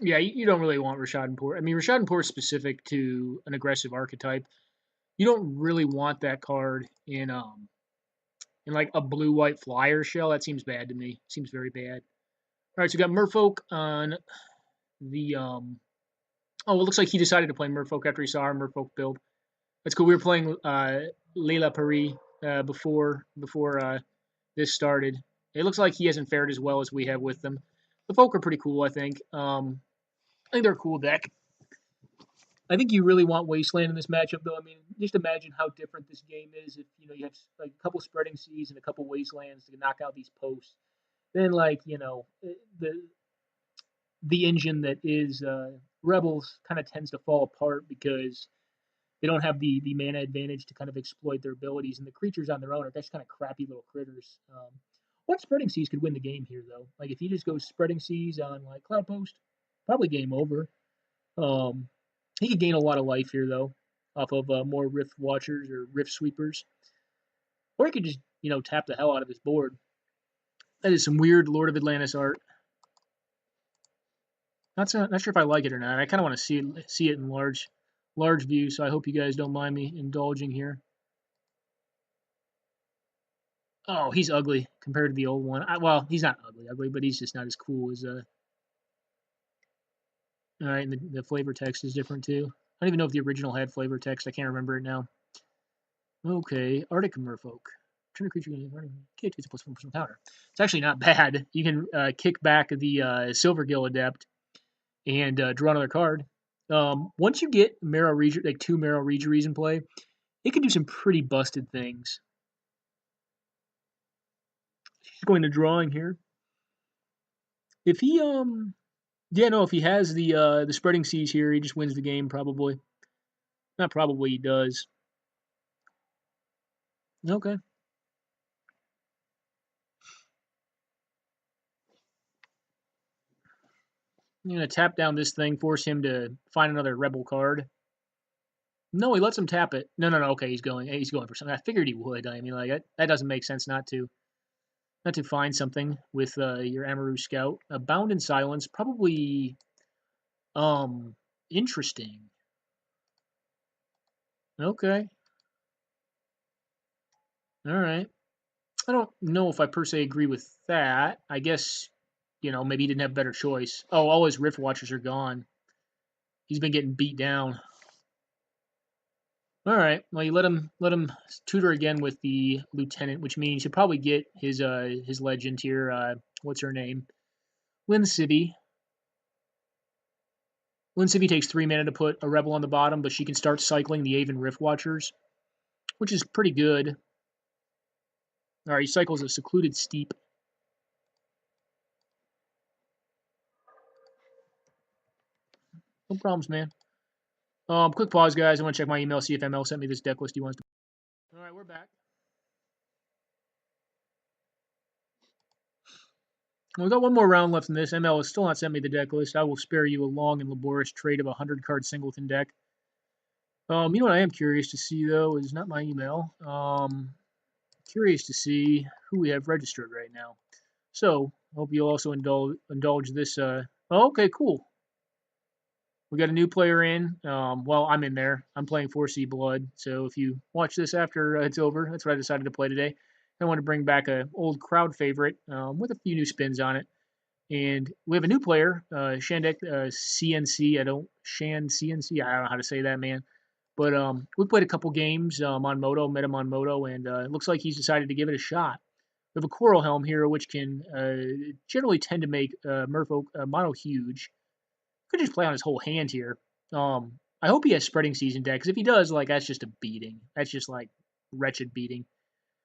Yeah, you don't really want Rashad Poor. I mean, Rashad Poor is specific to an aggressive archetype. You don't really want that card in like a blue white flyer shell. That seems bad to me. Seems very bad. All right, so we got Merfolk on the Oh, it looks like he decided to play Merfolk after he saw our Merfolk build. That's cool. We were playing Leila Paris before this started. It looks like he hasn't fared as well as we have with them. The folk are pretty cool, I think. I think they're a cool deck. I think you really want Wasteland in this matchup, though. I mean, just imagine how different this game is if you have like a couple spreading seas and a couple Wastelands to knock out these posts. Then, like the engine that is Rebels kind of tends to fall apart because they don't have the mana advantage to kind of exploit their abilities, and the creatures on their own are just kind of crappy little critters. What spreading seas could win the game here, though? Like if he just goes spreading seas on like Cloud Post, probably game over. Um, he could gain a lot of life here, though, off of more Rift Watchers or Rift Sweepers, or he could just tap the hell out of his board. That is some weird Lord of Atlantis art. Not sure if I like it or not. I kind of want to see it in large view, so I hope you guys don't mind me indulging here. Oh, he's ugly compared to the old one. Well, he's not ugly, but he's just not as cool as All right, and the flavor text is different too. I don't even know if the original had flavor text. I can't remember it now. Okay, Arctic Merfolk. Turn a creature kick takes a +1 counter. It's actually not bad. You can kick back the Silver Gill Adept and draw another card. Once you get Marrow like 2 Marrow Regeries in play, it can do some pretty busted things. going to drawing here. If he yeah, no, if he has the spreading seas here, he just wins the game probably. Not probably, he does. Okay. I'm gonna tap down this thing, force him to find another rebel card. No, he lets him tap it. No, no, no. Okay, he's going. He's going for something. I figured he would. I mean, like that doesn't make sense not to find something with your Amaru Scout. Bound in Silence, probably um interesting. Okay, all right. I don't know if I per se agree with that. I guess maybe he didn't have a better choice. Oh, all his Rift Watchers are gone. He's been getting beat down. All right. Well, you let him tutor again with the lieutenant, which means he'll probably get his legend here. What's her name? Lynn Civvy. Lynn Civvy takes 3 mana to put a rebel on the bottom, but she can start cycling the Aven Rift Watchers, which is pretty good. All right, he cycles a Secluded Steep. No problems, man. Quick pause, guys. I want to check my email, see if ML sent me this deck list he wants to. All right, we're back. We've got one more round left in this. ML has still not sent me the deck list. I will spare you a long and laborious trade of a 100-card singleton deck. You know what I am curious to see, though, is not my email. Curious to see who we have registered right now. So, hope you'll also indulge this. Oh, okay, cool. We got a new player in. Well, I'm in there. I'm playing 4C Blood. So if you watch this after it's over, that's what I decided to play today. I want to bring back an old crowd favorite with a few new spins on it. And we have a new player, Shandek CNC. Shan CNC. I don't know how to say that, man. But we played a couple games on Moto, met him on Moto, and it looks like he's decided to give it a shot. We have a Coral Helm here, which can generally tend to make Merfolk mono huge. Could just play on his whole hand here. I hope he has spreading season deck, because if he does, like, that's just a beating. That's just like wretched beating.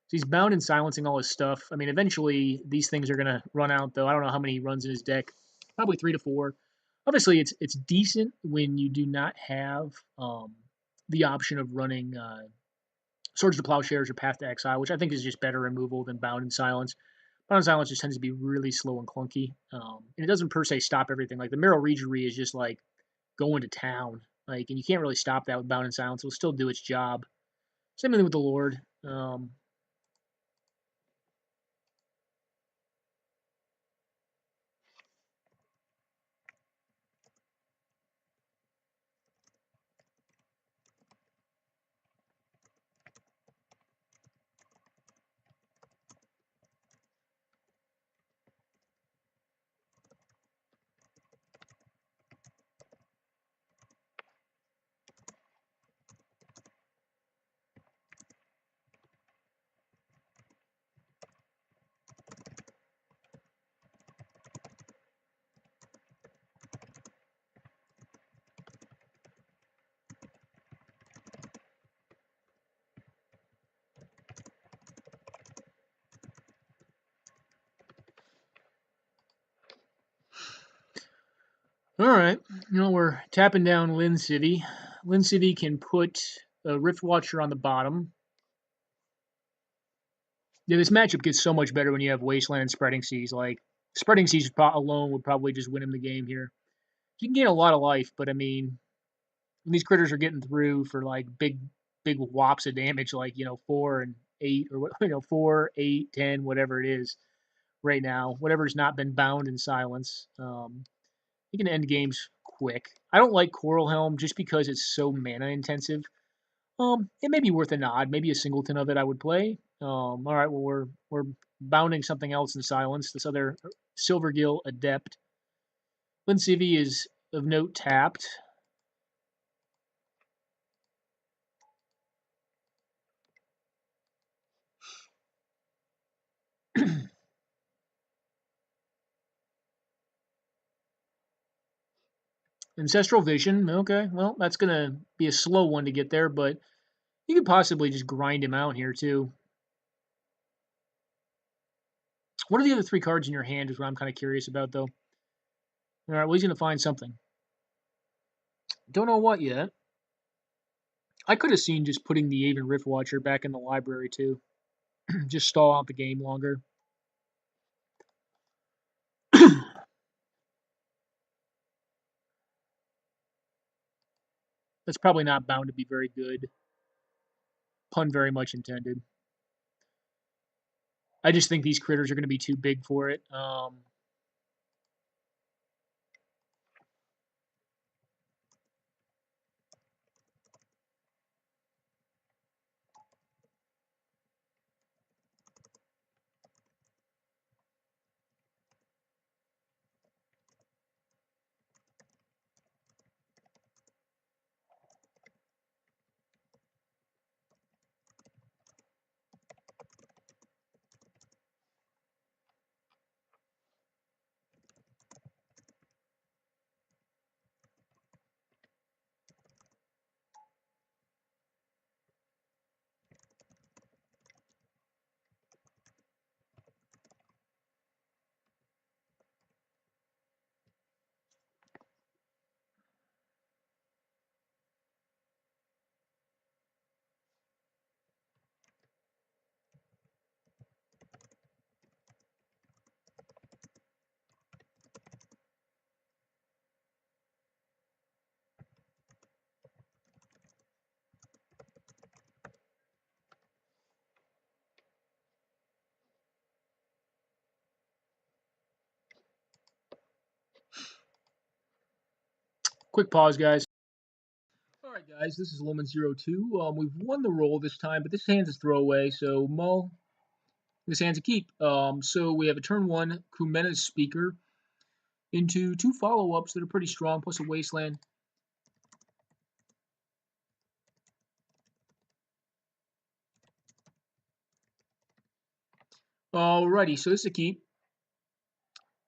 So he's bound and silencing all his stuff. I mean, eventually these things are gonna run out, though. I don't know how many he runs in his deck. Probably 3 to 4. Obviously, it's decent when you do not have the option of running Swords to Plowshares or Path to Exile, which I think is just better removal than Bound and Silence. Bound and Silence just tends to be really slow and clunky, and it doesn't per se stop everything. Like the Merrill Regery is just like going to town, like, and you can't really stop that with Bound and Silence. It'll still do its job. Same thing with the Lord. All right, we're tapping down Lynn Civvy. Lynn Civvy can put a Rift Watcher on the bottom. Yeah, this matchup gets so much better when you have Wasteland and Spreading Seas. Like, Spreading Seas alone would probably just win him the game here. You can gain a lot of life, but I mean, when these critters are getting through for like big whops of damage, like 4 and 8 or 4, 8, 10, whatever it is right now, whatever's not been bound in silence. You can end games quick. I don't like Coral Helm just because it's so mana intensive. It may be worth a nod. Maybe a singleton of it I would play. All right, well we're bounding something else in silence. This other Silvergill Adept. Lynn Civvy is of note tapped. Ancestral Vision. Okay, well that's gonna be a slow one to get there, but you could possibly just grind him out here too. What are the other 3 cards in your hand is what I'm kind of curious about, though. All right, well, he's going to find something. Don't know what yet. I could have seen just putting the Aven Rift Watcher back in the library, too. Just stall out the game longer. That's probably not bound to be very good. Pun very much intended. I just think these critters are going to be too big for it. Quick pause, guys. All right, guys, this is Lumen02. We've won the roll this time, but this hand's a throwaway, so Mo, this hand's a keep. So we have a turn 1 Kumena's Speaker into 2 follow-ups that are pretty strong, plus a Wasteland. Alrighty, so this is a keep.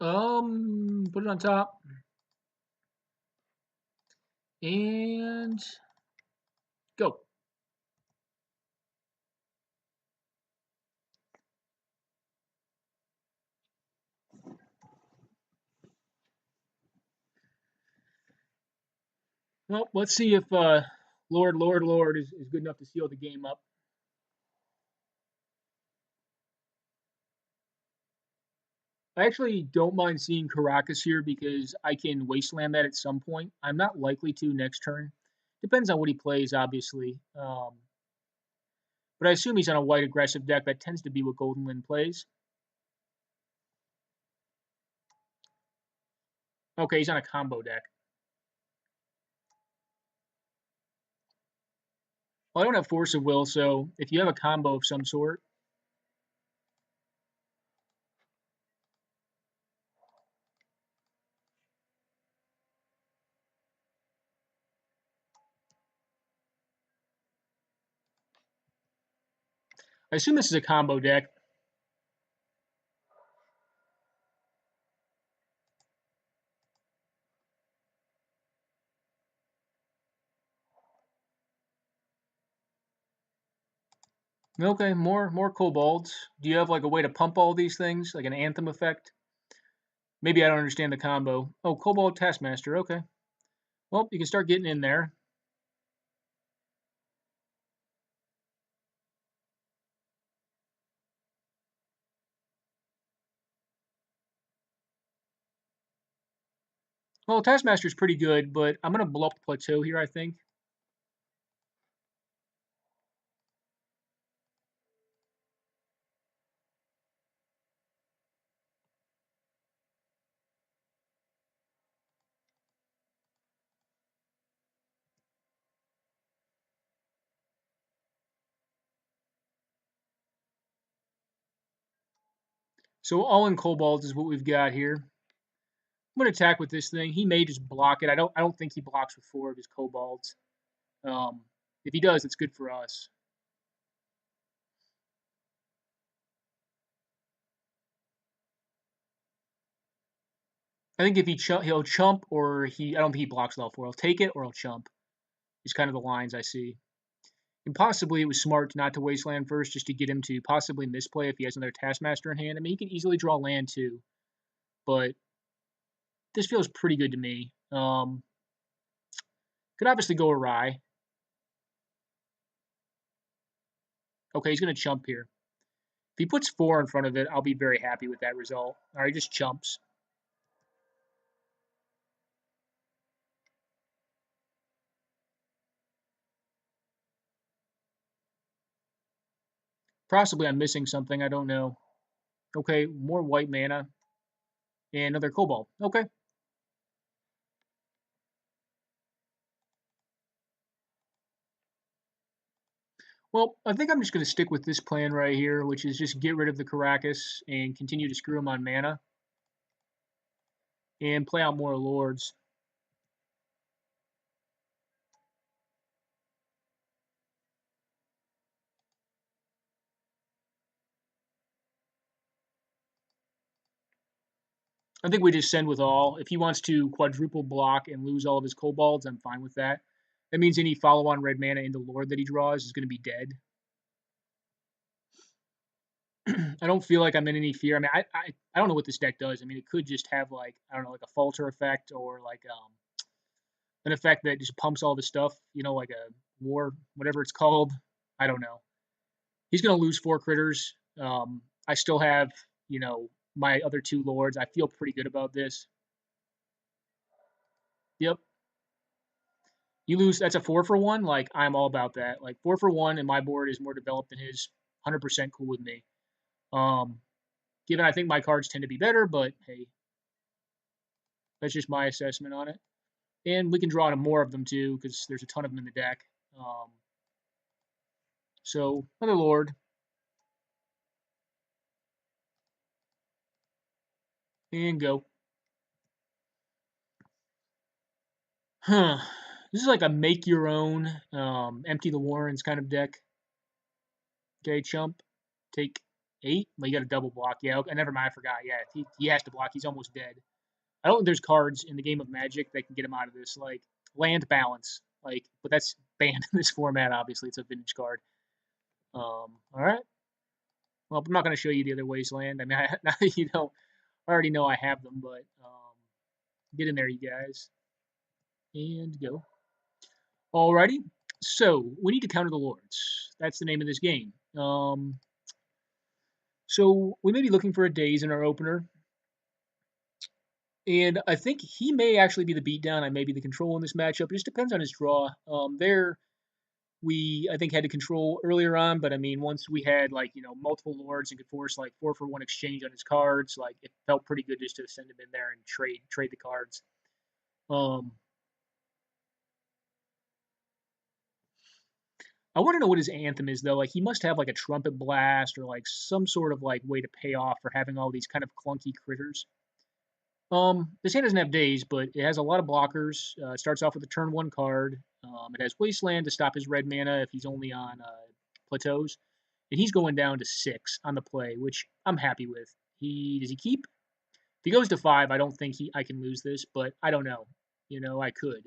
Put it on top. And go. Well, let's see if Lord is good enough to seal the game up. I actually don't mind seeing Caracas here because I can Wasteland that at some point. I'm not likely to next turn. Depends on what he plays, obviously. But I assume he's on a white aggressive deck. That tends to be what Golden Wind plays. Okay, he's on a combo deck. Well, I don't have Force of Will, so if you have a combo of some sort. I assume this is a combo deck. Okay, more kobolds. Do you have like a way to pump all these things, like an anthem effect? Maybe I don't understand the combo. Oh, Kobold Taskmaster. Okay. Well, you can start getting in there. Well, Taskmaster's pretty good, but I'm gonna blow up the plateau here, I think. So all in kobolds is what we've got here. I'm gonna attack with this thing. He may just block it. I don't think he blocks with 4 of his kobolds. If he does, it's good for us. I think if he'll chump or I don't think he blocks with all 4. He'll take it or he'll chump. Is kind of the lines I see. And possibly it was smart not to waste land first, just to get him to possibly misplay if he has another Taskmaster in hand. I mean, he can easily draw land too, but this feels pretty good to me. Could obviously go awry. Okay, he's going to chump here. If he puts 4 in front of it, I'll be very happy with that result. All right, he just chumps. Possibly I'm missing something, I don't know. Okay, more white mana. And another Cobalt. Okay. Well, I think I'm just going to stick with this plan right here, which is just get rid of the Caracas and continue to screw him on mana. And play out more Lords. I think we just send with all. If he wants to quadruple block and lose all of his kobolds, I'm fine with that. That means any follow-on red mana into Lord that he draws is going to be dead. I don't feel like I'm in any fear. I mean, I don't know what this deck does. I mean, it could just have like, I don't know, like a falter effect or like an effect that just pumps all the stuff, you know, like a war, whatever it's called. I don't know. He's going to lose 4 critters. I still have, you know, my other 2 lords. I feel pretty good about this. Yep. You lose, that's a 4 for 1. Like, I'm all about that. Like, 4 for 1, and my board is more developed than his. 100% cool with me. Given I think my cards tend to be better, but hey, that's just my assessment on it. And we can draw to more of them too, because there's a ton of them in the deck. So, another Lord. And go. Huh. This is like a make your own, empty the Warrens kind of deck. Okay, chump. Take 8. Well, you got a double block. Yeah, okay, never mind. I forgot. Yeah, he has to block. He's almost dead. I don't think there's cards in the game of Magic that can get him out of this. Like, land balance. Like, but that's banned in this format, obviously. It's a vintage card. All right. Well, I'm not going to show you the other wasteland. I mean, now that you don't, I already know I have them, but get in there, you guys. And go. Alrighty. So, we need to counter the Lords. That's the name of this game. So, we may be looking for a Daze in our opener. And I think he may actually be the beatdown. I may be the control in this matchup. It just depends on his draw. We I think had to control earlier on, but I mean once we had like multiple lords and could force like 4 for 1 exchange on his cards, like it felt pretty good just to send him in there and trade the cards. I want to know what his anthem is though. Like he must have like a trumpet blast or like some sort of like way to pay off for having all these kind of clunky critters. This hand doesn't have days, but it has a lot of blockers. It starts off with a turn 1 card. It has Wasteland to stop his red mana if he's only on plateaus. And he's going down to 6 on the play, which I'm happy with. Does he keep? If he goes to 5, I don't think I can lose this, but I don't know. I could.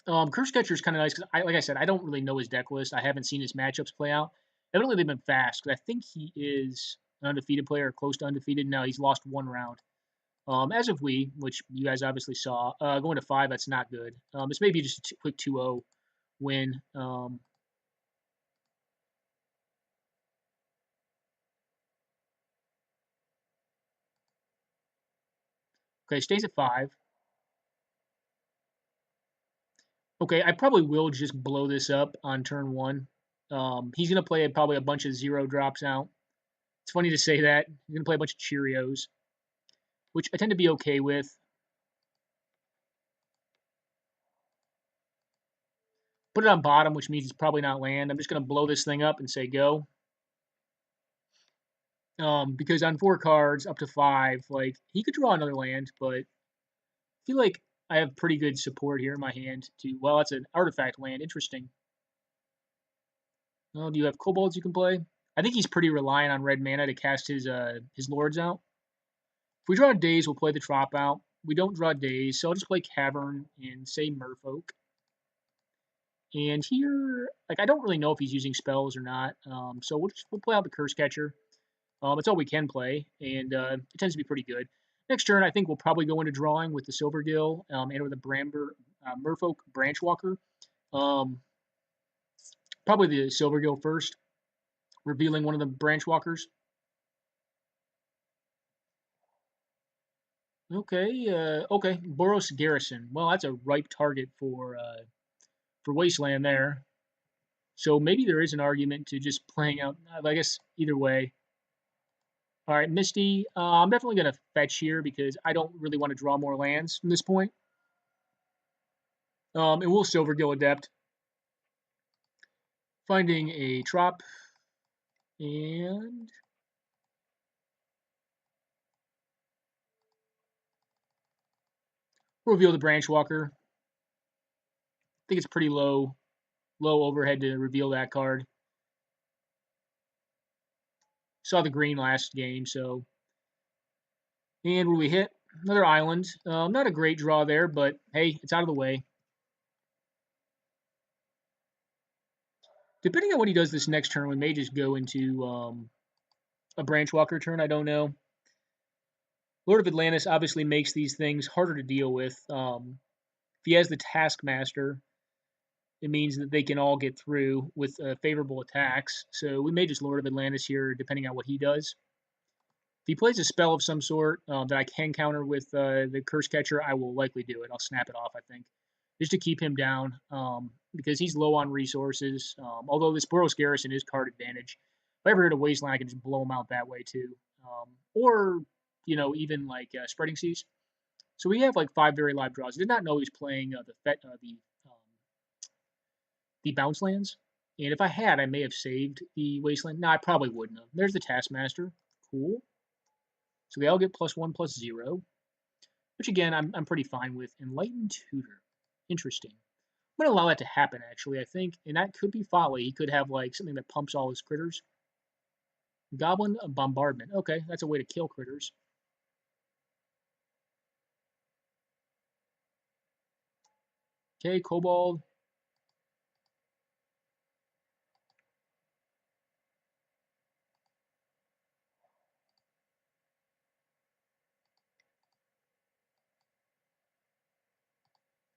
Curse Catcher is kind of nice because, like I said, I don't really know his deck list. I haven't seen his matchups play out. Evidently, they've been fast because I think he is an undefeated player or close to undefeated. No, he's lost 1 round. As of which you guys obviously saw, going to 5, that's not good. This may be just a quick 2-0 win. Okay, stays at 5. Okay, I probably will just blow this up on turn 1. He's going to play probably a bunch of 0 drops out. It's funny to say that. He's going to play a bunch of Cheerios, which I tend to be okay with. Put it on bottom, which means it's probably not land. I'm just going to blow this thing up and say go. Because on 4 cards, up to 5, like, he could draw another land, but I feel like I have pretty good support here in my hand to, well, that's an artifact land. Interesting. Well, do you have kobolds you can play? I think he's pretty reliant on red mana to cast his lords out. If we draw days, we'll play the drop out. We don't draw days, so I'll just play Cavern and say Merfolk. And here, like, I don't really know if he's using spells or not. So we'll play out the Curse Catcher. It's all we can play, and it tends to be pretty good. Next turn, I think we'll probably go into drawing with the Silvergill and with the Merfolk Branchwalker. Um, Probably the Silvergill first, revealing one of the Branchwalkers. Okay, Boros Garrison. Well, that's a ripe target for Wasteland there. So maybe there is an argument to just playing out. I guess either way. All right, Misty. I'm definitely going to fetch here because I don't really want to draw more lands from this point. And we'll Silvergill Adept. Finding a trop. And reveal the Branchwalker. I think it's pretty low overhead to reveal that card. Saw the green last game, so. And when we hit another island, not a great draw there, but hey, it's out of the way. Depending on what he does this next turn, we may just go into a Branchwalker turn. I don't know. Lord of Atlantis obviously makes these things harder to deal with. If he has the Taskmaster, it means that they can all get through with favorable attacks. So we may just Lord of Atlantis here, depending on what he does. If he plays a spell of some sort that I can counter with the Curse Catcher, I will likely do it. I'll snap it off, I think, just to keep him down because he's low on resources. Although this Boros Garrison is card advantage. If I ever hit a Wasteland, I can just blow him out that way too. Or, even like Spreading Seas. So we have like 5 very live draws. I did not know he was playing the bounce lands. And if I had, I may have saved the Wasteland. No, I probably wouldn't have. There's the Taskmaster. Cool. So they all get +1/+0, which again, I'm pretty fine with. Enlightened Tutor. Interesting. I'm going to allow that to happen, actually, I think. And that could be folly. He could have like something that pumps all his critters. Goblin Bombardment. Okay, that's a way to kill critters. Okay, Kobold.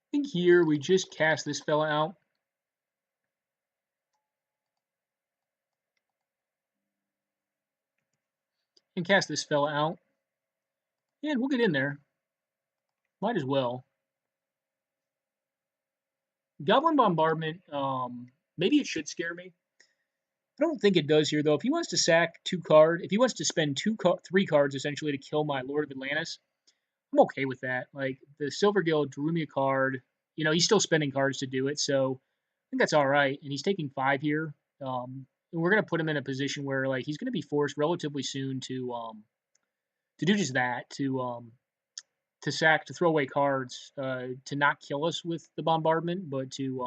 I think here we just cast this fella out. And cast this fella out. And we'll get in there. Might as well. Goblin Bombardment, maybe it should scare me. I don't think it does here, though. If he wants to sack 2 cards, if he wants to spend 3 cards, essentially, to kill my Lord of Atlantis, I'm okay with that. Like, the Silvergill drew me a card. He's still spending cards to do it, so I think that's all right. And he's taking 5 here. And we're going to put him in a position where, like, he's going to be forced relatively soon to do just that, to throw away cards, to not kill us with the bombardment, but to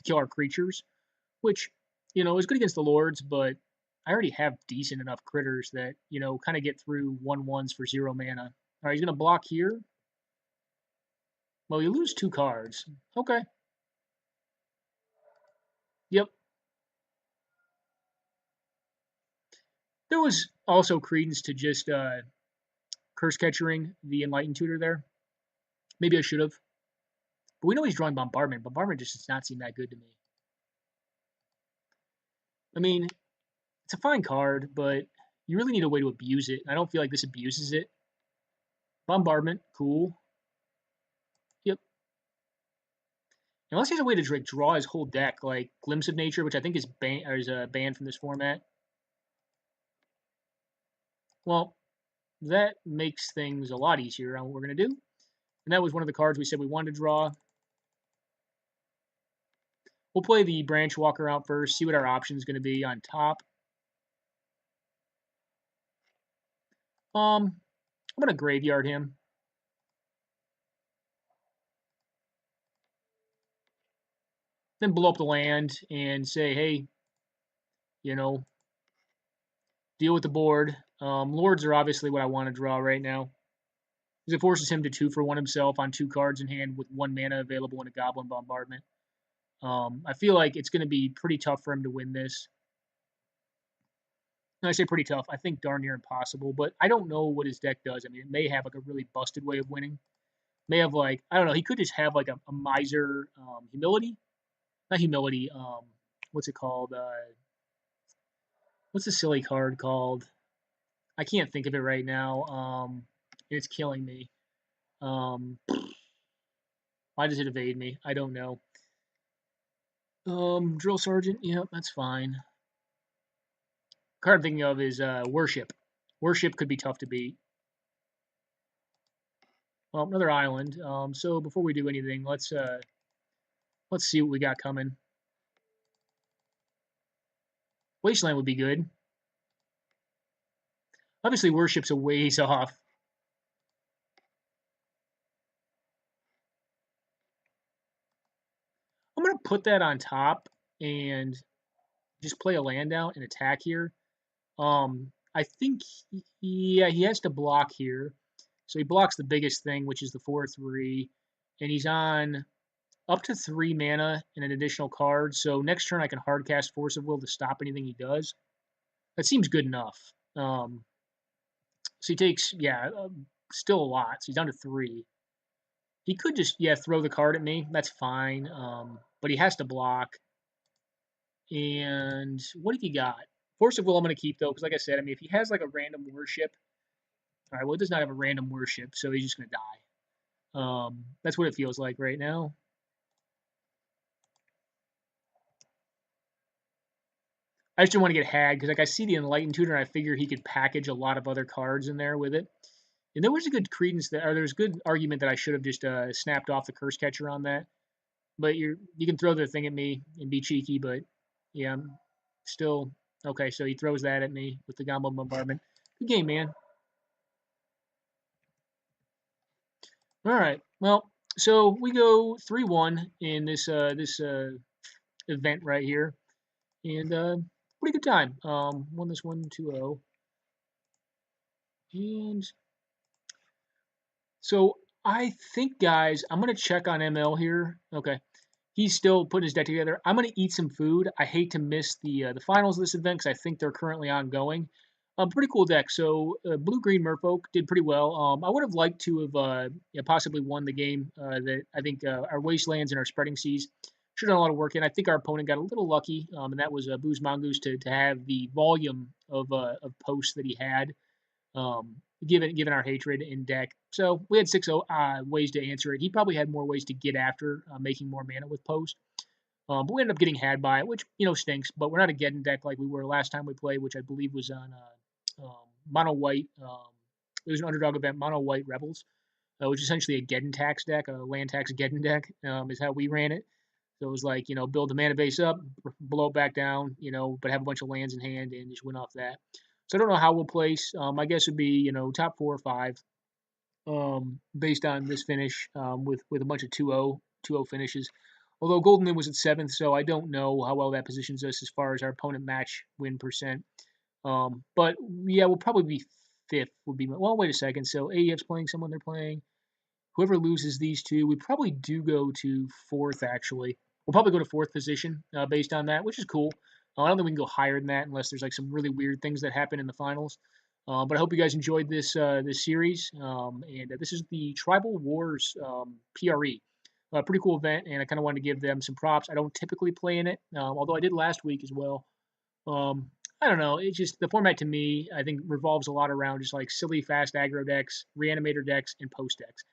kill our creatures, which, is good against the lords, but I already have decent enough critters that, kind of get through 1/1s for 0 mana. All right, he's going to block here. Well, you lose 2 cards. Okay. Yep. There was also credence to just Curse Catchering the Enlightened Tutor there. Maybe I should have. But we know he's drawing Bombardment. Bombardment just does not seem that good to me. I mean, it's a fine card, but you really need a way to abuse it. I don't feel like this abuses it. Bombardment, cool. Yep. Unless he has a way to draw his whole deck, like Glimpse of Nature, which I think is banned from this format. Well, that makes things a lot easier on what we're going to do. And that was one of the cards we said we wanted to draw. We'll play the Branchwalker out first, see what our option is going to be on top. I'm going to graveyard him. Then blow up the land and say, hey, deal with the board. Lords are obviously what I want to draw right now. Because it forces him to 2-for-1 himself on 2 cards in hand with 1 mana available in a Goblin Bombardment. I feel like it's going to be pretty tough for him to win this. When I say pretty tough, I think darn near impossible, but I don't know what his deck does. I mean, it may have like a really busted way of winning. May have like, I don't know, he could just have like a miser humility. Not humility, what's it called? What's the silly card called? I can't think of it right now. It's killing me. Um, why does it evade me? I don't know. Drill Sergeant, yep, that's fine. Card I'm thinking of is Worship. Worship could be tough to beat. Well, another island. So before we do anything, let's see what we got coming. Wasteland would be good. Obviously, Worship's a ways off. I'm gonna put that on top and just play a land out and attack here. I think he has to block here. So he blocks the biggest thing, which is the 4/3, and he's on up to 3 mana and an additional card. So next turn I can hardcast Force of Will to stop anything he does. That seems good enough. So he takes, still a lot. So he's down to 3. He could just, throw the card at me. That's fine. But he has to block. And what have you got? Force of Will I'm going to keep, though, because like I said, I mean, if he has like a random worship, all right, well, it does not have a random worship, so he's just going to die. That's what it feels like right now. I just didn't want to get hagged because, like, I see the Enlightened Tutor, and I figure he could package a lot of other cards in there with it. And there was a good credence that, or there's good argument that I should have just snapped off the Curse Catcher on that. But you can throw the thing at me and be cheeky, but yeah, I'm still okay. So he throws that at me with the Gombo Bombardment. Good game, man. All right. Well, so we go 3-1 in this event right here, and pretty good time. Won this 1-2-0, and so I think, guys, I'm gonna check on ML here. Okay, he's still putting his deck together. I'm gonna eat some food. I hate to miss the finals of this event because I think they're currently ongoing. Pretty cool deck. So Blue Green Merfolk did pretty well. I would have liked to have possibly won the game. That I think our Wastelands and our Spreading Seas should have done a lot of work in. I think our opponent got a little lucky, and that was Booze Mongoose to have the volume of posts that he had, given our hatred in deck. So we had 6 ways to answer it. He probably had more ways to get after making more mana with post. But we ended up getting had by it, which stinks. But we're not a Geddon deck like we were last time we played, which I believe was on mono white. It was an underdog event, mono white Rebels, which is essentially a Geddon tax deck, a land tax Geddon deck, is how we ran it. So it was like, build the mana base up, blow it back down, but have a bunch of lands in hand and just win off that. So I don't know how we'll place. My guess would be, top 4 or 5, based on this finish, with a bunch of 2-0 finishes. Although Golden Moon was at 7th, so I don't know how well that positions us as far as our opponent match win percent. But yeah, we'll probably be 5th. Well, wait a second. So AEF's playing someone they're playing. Whoever loses these two, we probably do go to 4th, actually. We'll probably go to 4th position based on that, which is cool. I don't think we can go higher than that unless there's like some really weird things that happen in the finals. But I hope you guys enjoyed this series. And this is the Tribal Wars PRE. Pretty cool event, and I kind of wanted to give them some props. I don't typically play in it, although I did last week as well. I don't know. It's just the format to me, I think, revolves a lot around just like silly fast aggro decks, reanimator decks, and post decks.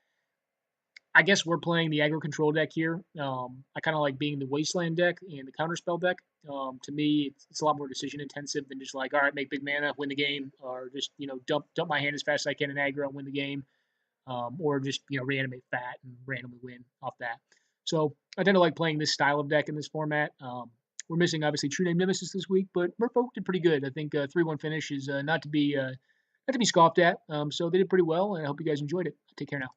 I guess we're playing the aggro control deck here. I kind of like being the Wasteland deck and the counterspell deck. To me, it's a lot more decision intensive than just like, all right, make big mana, win the game, or just dump my hand as fast as I can in aggro and win the game. Or just reanimate fat and randomly win off that. So I tend to like playing this style of deck in this format. We're missing obviously True Name Nemesis this week, but Merfolk did pretty good. I think 3-1 finish is not to be scoffed at. So they did pretty well, and I hope you guys enjoyed it. Take care now.